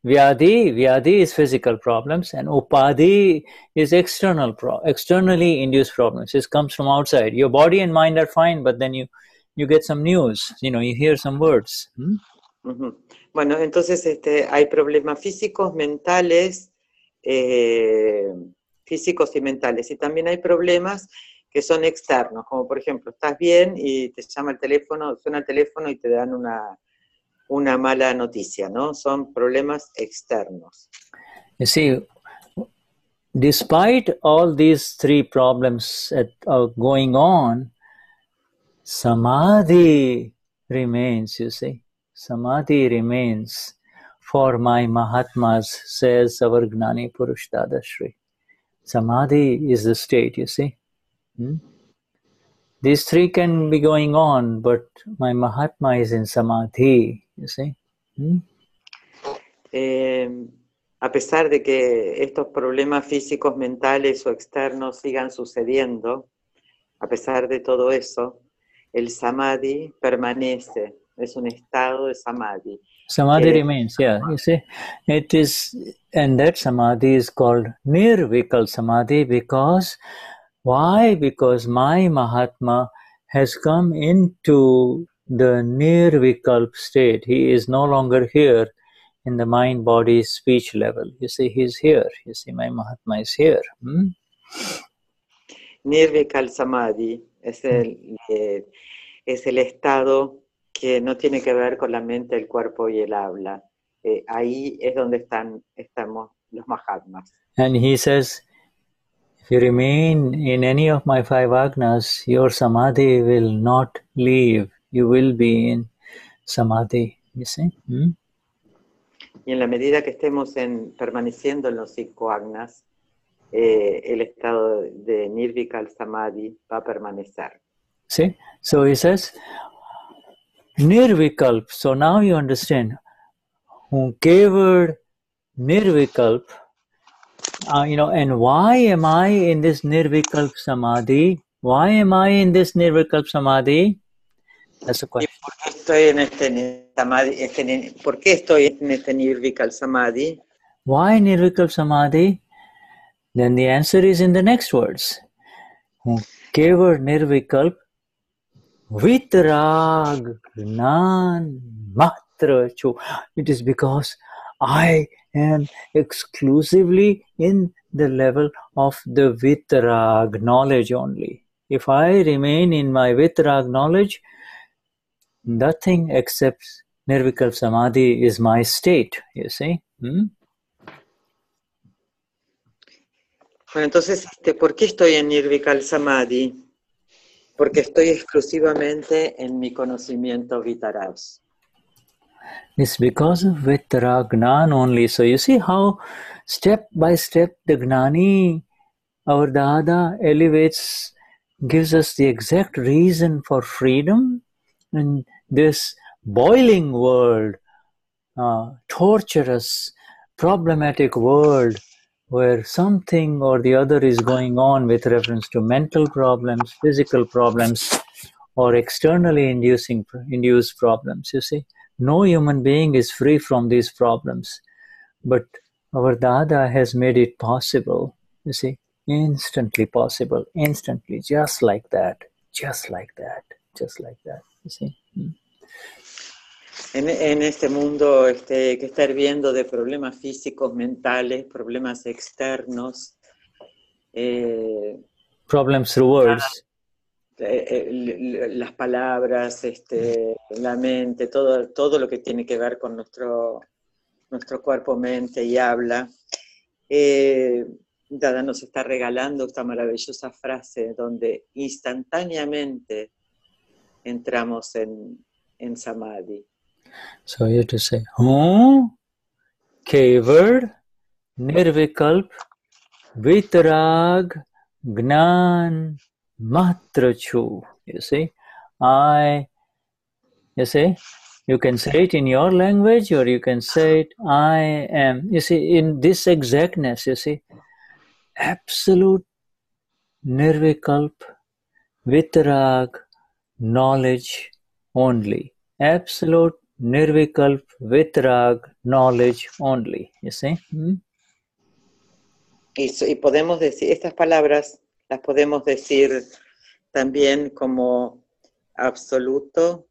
Vyadhi is physical problems, and Upadhi is externally induced problems. This comes from outside. Your body and mind are fine, but then you get some news, you hear some words. Bueno, entonces hay problemas físicos, mentales, físicos y mentales. Y también hay problemas que son externos, como por ejemplo, estás bien y te llama el teléfono, suena el teléfono y te dan una mala noticia, ¿no? Son problemas externos. You see, despite all these three problems going on, Samadhi remains, you see. Samadhi remains for my Mahatmas, says our Gnani Purush Dadashri. Samadhi is the state, you see. These three can be going on, but my Mahatma is in Samadhi, you see. A pesar de que estos problemas físicos, mentales o externos sigan sucediendo, a pesar de todo eso, el Samadhi permanece, es un estado de Samadhi. Samadhi remains, yeah, you see. It is, and that Samadhi is called Nirvikalp Samadhi because, why? Because my Mahatma has come into the Nirvikalp state. He is no longer here in the mind, body, speech level. You see, he's here. You see, my Mahatma is here. Nirvikalp Samadhi es el estado que no tiene que ver con la mente, el cuerpo y el habla. Ahí es donde estamos los Mahatmas. And he says, if you remain in any of my five agnas, your Samadhi will not leave. You will be in Samadhi, you see. Y en la medida que estemos permaneciendo en los 5 agnas, el estado de Nirvikalp Samadhi va a permanecer. See? So he says, Nirvikalp. So now you understand. Kevad, Nirvikalp. And why am I in this Nirvikalp Samadhi? Why am I in this Nirvikalp Samadhi? That's the question. ¿Por qué estoy en ¿por qué estoy en este Nirvikalp Samadhi? Why Nirvikalp Samadhi? Then the answer is in the next words. Kevad Nirvikalp Vitarag Gnan maatra Chhoo. It is because I am exclusively in the level of the Vitarag knowledge only. If I remain in my Vitarag knowledge, nothing except Nirvikalp Samadhi is my state, you see. Bueno, entonces, ¿por qué estoy en Nirvikalp Samadhi? Porque estoy exclusivamente en mi conocimiento Vitarag. It's because of Vitarag Gnan only. So you see how step by step the Gnani, our Dada, elevates, gives us the exact reason for freedom in this boiling world, torturous, problematic world, where something or the other is going on with reference to mental problems, physical problems, or externally induced problems, you see. No human being is free from these problems. But our Dada has made it possible, you see, instantly possible, instantly, just like that, just like that, just like that, you see. En este mundo que está hirviendo de problemas físicos, mentales, problemas externos. Problems through words. Las palabras, la mente, todo lo que tiene que ver con nuestro cuerpo, mente y habla. Dada nos está regalando esta maravillosa frase donde instantáneamente entramos en Samadhi. So you have to say, Kevad, Nirvikalp, Vitarag, Gnan, maatra Chhoo. You see, you can say it in your language or you can say it, I am. You see, in this exactness, you see, absolute Nirvikalp, Vitarag, knowledge only. Absolute Nirvikalp, Vitarag, knowledge only. You see? Y podemos decir, estas palabras las podemos decir también como absoluto,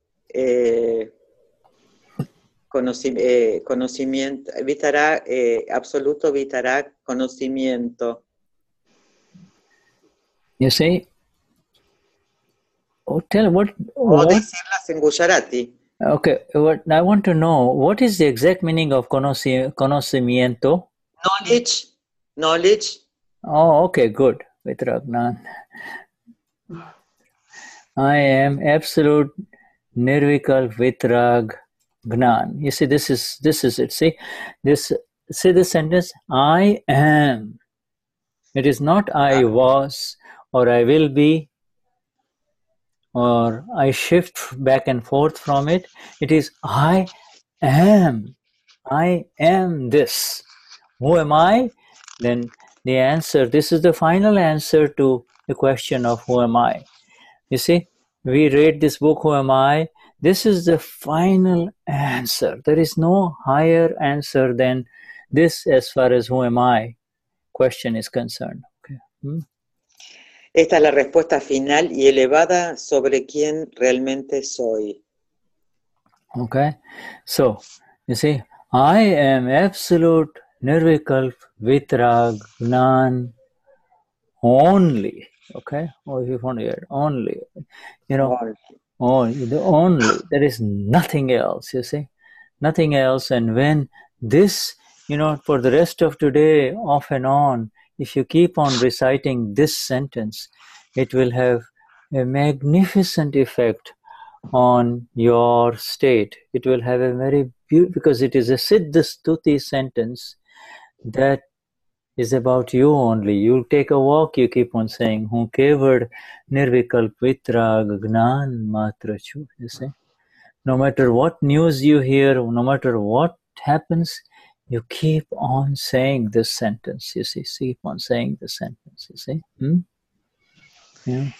conocimiento, Vitarag, absoluto Vitarag, conocimiento. You see? Oh, tell what? O decirlas en Gujarati. Okay, I want to know, what is the exact meaning of conocimiento? Knowledge. Oh, okay, good. Vitarag, Gnan. I am absolute Nirvikalp, Vitarag, Gnan. You see, this is it. See this sentence. I am. It is not I was or I will be, or I shift back and forth from it. It is I am. I am this. Who am I? Then the answer, this is the final answer to the question of who am I. You see, we read this book, Who Am I? This is the final answer. There is no higher answer than this as far as who am I question is concerned. Okay. Esta es la respuesta final y elevada sobre quién realmente soy. Okay, so you see, I am absolute Nirvikalp, Vitarag, Gnan only. Okay, or if you want to hear only, you know, only. There is nothing else. You see, nothing else. And when this, you know, for the rest of today, off and on, if you keep on reciting this sentence, it will have a magnificent effect on your state. It will have a very beautiful, because it is a Siddha Stuti sentence that is about you only. You'll take a walk, you keep on saying, Hoon, kevad, Nirvikalp, Vitarag, Gnan, maatra, Chhoo. You see? No matter what news you hear, no matter what happens, you keep on saying this sentence. You see? Keep on saying this sentence. You see? Yeah.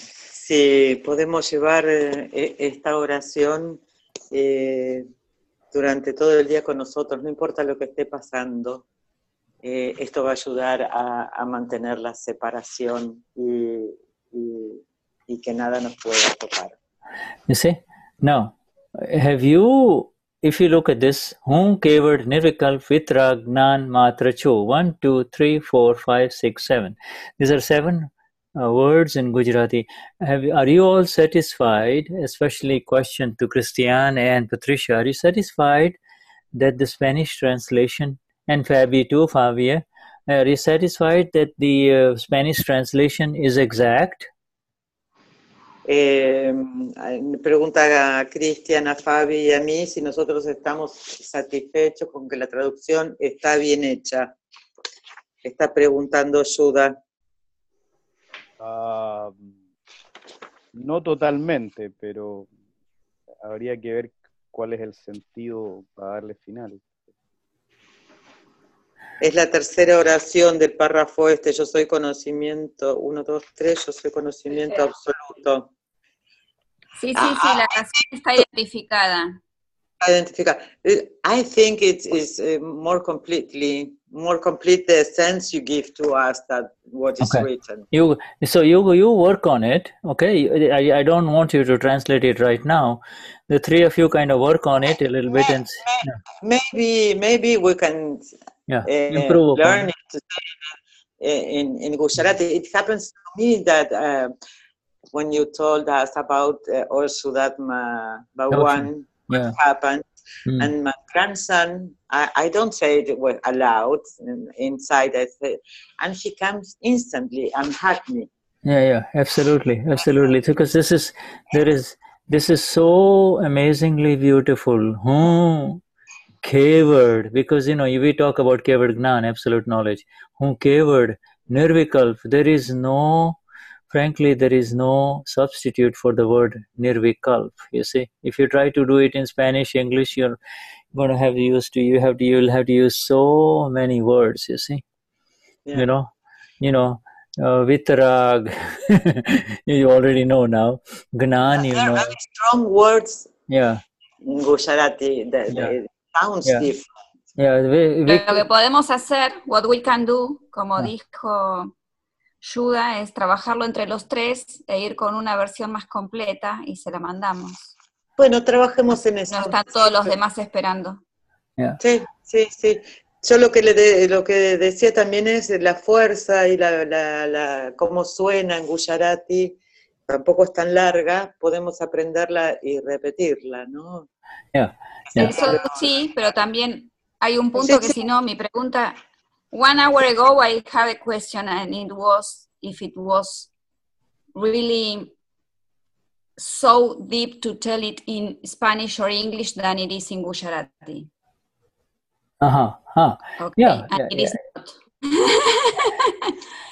Si podemos llevar esta oración durante todo el día con nosotros, no importa lo que esté pasando, esto va a ayudar a mantener la separación y que nada nos pueda tocar. You see? Now, if you look at this, Hoon, kevad, Nirvikalp, Vitarag, Gnan, maatra, Chhoo. 1, 2, 3, 4, 5, 6, 7. These are 7 words in Gujarati. Are you all satisfied, especially question to Cristian and Patricia, are you satisfied that the Spanish translation, and Fabi too, Fabia, are you satisfied that the Spanish translation is exact? Pregunta a Cristian, a Fabi y a mí si nosotros estamos satisfechos con que la traducción está bien hecha. Está preguntando Shuddha. No totalmente, pero habría que ver cuál es el sentido para darle final. Es la tercera oración del párrafo este, yo soy conocimiento, 1, 2, 3, yo soy conocimiento absoluto. Sí, la oración está identificada. I think it is more complete the sense you give to us that what is written. You work on it, okay? I don't want you to translate it right now. The three of you kind of work on it a little bit and maybe we can improve learn it to say in Gujarati. It happens to me that when you told us about Vishuddhatma Bhagwan, what happened, and my grandson, I don't say it aloud, inside I say, and he comes instantly and hugs me. Yeah, absolutely, because this is so amazingly beautiful. Kevad, because we talk about kevad Gnan, absolute knowledge. Kevad, Nirvikalp, frankly, there is no substitute for the word Nirvikalp. You see, if you try to do it in Spanish, English, you're going to have you'll have to use so many words. You see, Vitarag, you already know now. Gnan, you They're know. very strong words Yeah. in Gujarati. Yeah. It sounds Yeah. different. Yeah. Lo que podemos hacer, what we can do, como Ah. dijo Shuddha, es trabajarlo entre los tres e ir con una versión más completa y se la mandamos. Bueno, trabajemos en eso. No están todos los demás esperando. Yeah. Sí, sí, sí. Yo lo que lo que decía también es la fuerza y cómo suena en Gujarati. Tampoco es tan larga, podemos aprenderla y repetirla, ¿no? Yeah. Yeah. Eso sí, pero también hay un punto Sí, que sí. si no, mi pregunta, 1 hour ago I had a question and it was if it was really so deep to tell it in Spanish or English than it is in Gujarati. Okay, Yeah. and Yeah. it is not.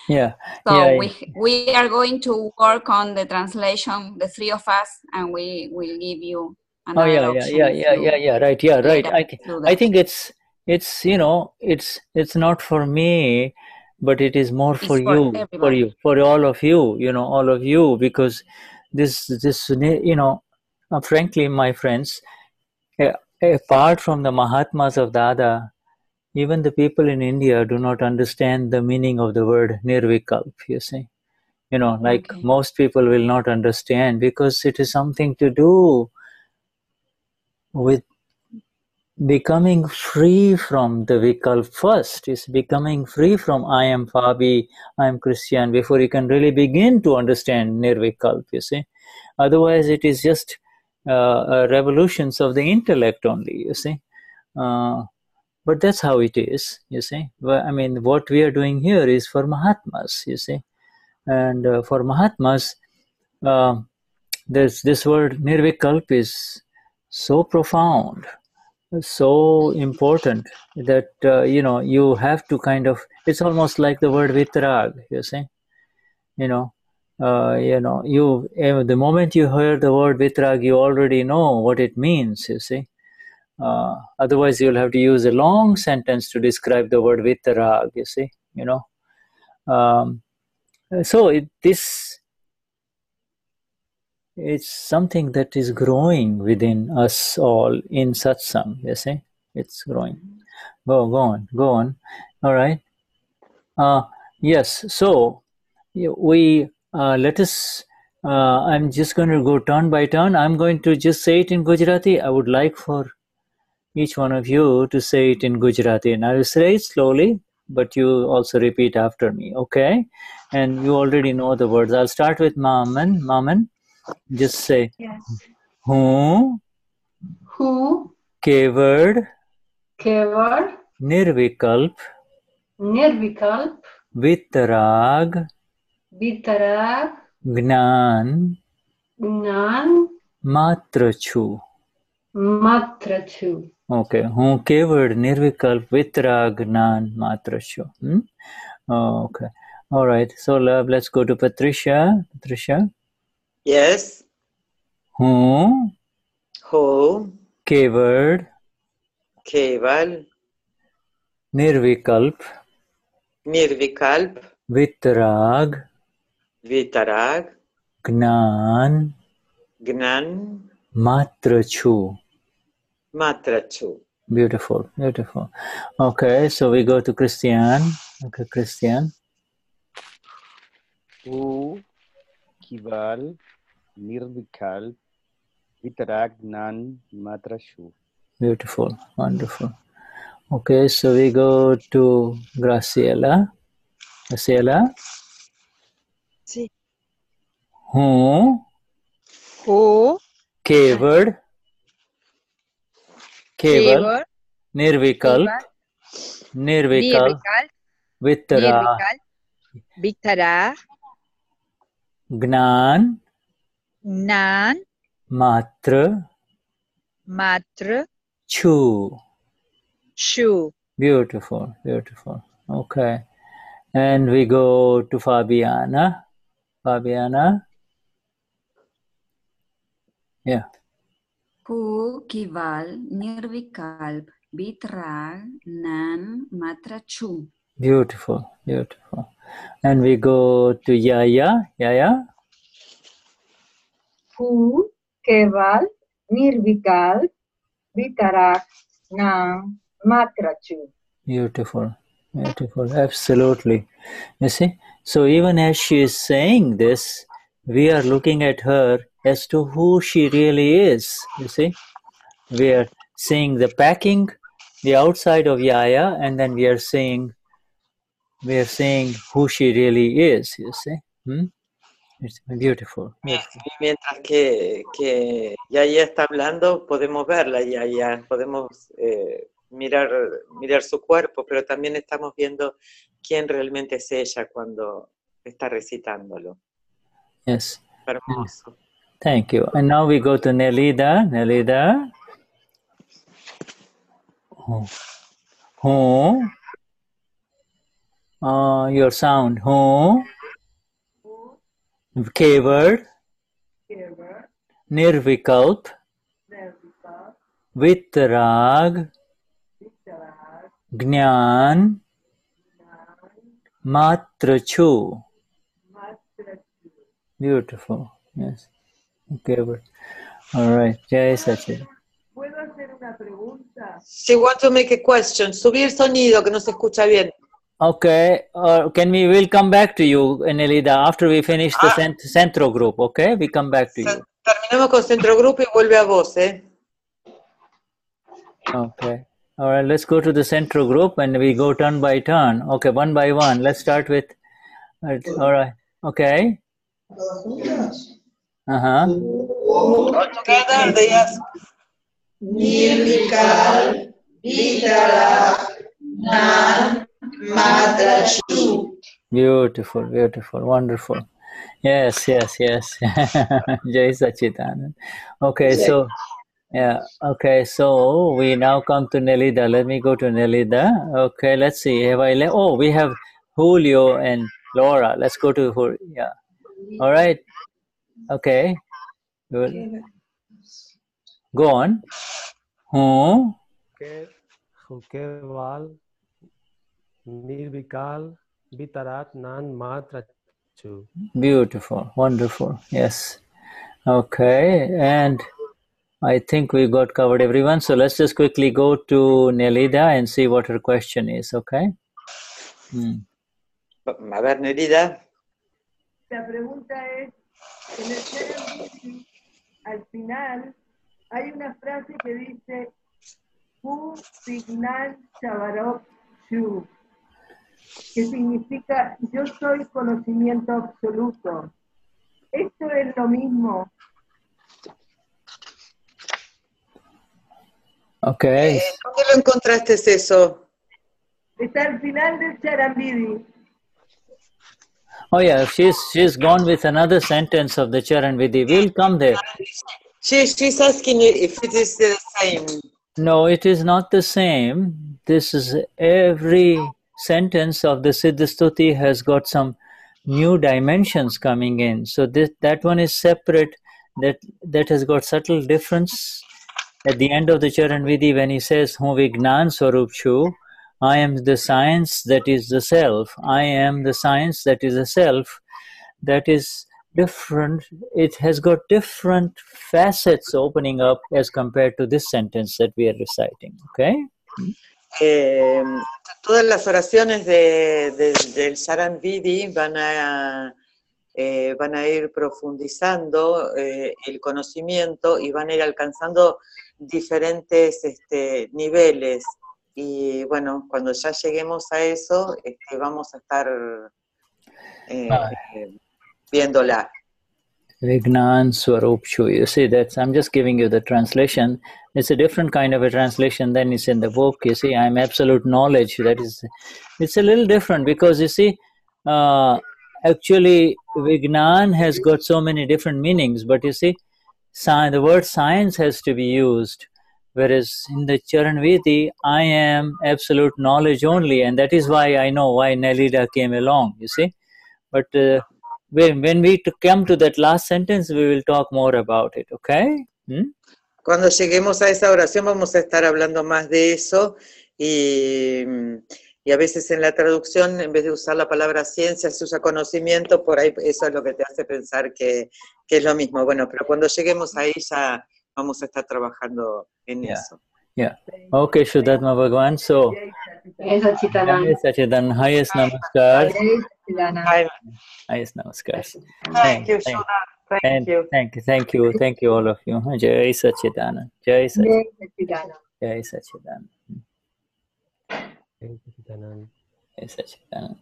Yeah. So Yeah. we are going to work on the translation, the three of us, and we will give you another option. Yeah. Right. Yeah. Right. I think it's you know it's not for me, but it is more for you, everybody. for all of you. You know, all of you, because this you know, frankly, my friends, apart from the Mahatmas of Dada, even the people in India do not understand the meaning of the word Nirvikalp, you see. You know, like most people will not understand because it is something to do with becoming free from the Vikalp first. It's becoming free from I am Fabi, I am Christian, before you can really begin to understand Nirvikalp, you see. Otherwise, it is just revolutions of the intellect only, you see. But that's how it is, you see. Well, I mean, what we are doing here is for Mahatmas, you see. And for Mahatmas, there's this word Nirvikalp is so profound, so important that, you know, you have to kind of, it's almost like the word Vitarag, you see. You know, the moment you hear the word Vitarag, you already know what it means, you see. Otherwise, you'll have to use a long sentence to describe the word Vitarag, you see, you know. So it's something that is growing within us all in satsang, you see. It's growing. Go on. All right. Yes, so we let us, I'm just going to go turn by turn. I'm going to just say it in Gujarati. I would like for each one of you to say it in Gujarati. And I will say it slowly, but you also repeat after me, okay? And you already know the words. I'll start with Maman. Just say, Yes. Hoon, kevad, Nirvikalp, Vitarag, Gnan, maatra, Chhoo. Okay. Hoon, kevad, Nirvikalp, Vitarag, Gnan, maatra, Chhoo. Okay. All right. So let's go to Patricia. Patricia. Yes. Hoon, kevad, Nirvikalp, Vitarag, Gnan, maatra, Chhoo. Beautiful. Okay, so we go to Cristian. Okay, Cristian. Chhoo, kevad, Nirvikalp, Vitarag, Gnan, maatra, Chhoo. Beautiful, wonderful. Okay, so we go to Graciela. Graciela. Sí. Hoon, kevad, Nirvikalp, Vitarag, Gnan, maatra, Chhoo. Beautiful. Okay. And we go to Fabiana. Yeah. Chhoo, kevad, Nirvikalp, Vitarag, Gnan, maatra, Chhoo. Beautiful. And we go to Yaya. Yaya? Hoon, kevad, Nirvikalp, Vitarag, Gnan, maatra, Chhoo. Beautiful. Beautiful. Absolutely. You see? So even as she is saying this, we are looking at her as to who she really is. You see? We are seeing the packing, the outside of Yaya, and then we are seeing who she really is, you see. It's beautiful. Beautiful. Mientras que Yaya está hablando, podemos verla, Yaya, podemos mirar su cuerpo, pero también estamos viendo quién realmente es ella cuando está recitándolo. Yes. Hermoso. Thank you. And now we go to Nelida. Nelida. Who? Your sound. Who? Kevad. Nirvikalp. Vitarag. Gnan. Maatra, Chhoo. Beautiful. Yes. Okay. All right. Jai Sachit. ¿Puedo hacer una pregunta? She wants to make a question. Subir el sonido, que no se escucha bien. Okay. We'll come back to you, Nelida, after we finish the Centro group. Okay. We come back to you. Terminamos con Centro Grupo y vuelve a vos, Okay. All right. Let's go to the Centro group and we go turn by turn. Okay. One by one. Let's start with. All right. Okay. All together they ask. Nirvikalp, Vitarag, Gnan, maatra, Chhoo. Beautiful, beautiful, wonderful. Yes. Jai Sachidanand. Okay, so so we now come to Nelida. Let me go to Nelida. Okay, let's see. We have Julio and Laura. Let's go to Julio. Yeah. All right. Okay. Good. Go on. Who? Kevad, Nirvikalp, Vitarag, Gnan, maatra, Chhoo. Beautiful, wonderful. Yes. Okay, and I think we got covered everyone. So let's just quickly go to Nelida and see what her question is. Okay. A ver, Nelida. La pregunta es, en el Charan Vidhi, al final, hay una frase que dice Chhoo Vignan Chhoo, que significa yo soy conocimiento absoluto. ¿Esto es lo mismo? Okay. ¿Dónde lo encontraste eso? Está al final del Charan Vidhi. Oh yeah, she's gone with another sentence of the Charan Vidhi. We'll come there. She's asking if it is the same. No, it is not the same. This is every sentence of the Siddhastuti has got some new dimensions coming in. So that one is separate. That has got subtle difference. At the end of the Charan Vidhi, when he says, Hoon Vignan Swarup Chhoo, I am the science that is the self. I am the science that is the self. That is different. It has got different facets opening up as compared to this sentence that we are reciting. Okay? Todas las oraciones del Charan Vidhi van a ir profundizando el conocimiento y van a ir alcanzando diferentes niveles. Y bueno, cuando ya lleguemos a eso, vamos a estar viéndola. Vignan Swarup Chhoo. You see, I'm just giving you the translation. It's a different kind of a translation than is in the book. You see, I'm absolute knowledge. It's a little different because you see, actually, Vignan has got so many different meanings. But you see, the word science has to be used. Whereas in the Charan Vidhi, I am absolute knowledge only, and that is why I know why Nelida came along, you see. But when we come to that last sentence, we will talk more about it, okay? Cuando lleguemos a esa oración vamos a estar hablando más de eso y Y a veces en la traducción, en vez de usar la palabra ciencia, se usa conocimiento, por ahí eso es lo que te hace pensar que es lo mismo. Bueno, pero cuando lleguemos ahí ya vamos a estar trabajando en eso. Yeah. Okay, Shuddhatma Bhagavan. So, Jai Satchitanand. Jai Satchitanand, highest namaskars. Jai Satchitanand. Highest namaskars. Thank you, Shuddha. Thank you. Thank you, all of you. Jai Satchitanand. Jai Satchitanand. Jai Satchitanand. Jai Satchitanand. Thank you, Gnan. Jai Satchitanand.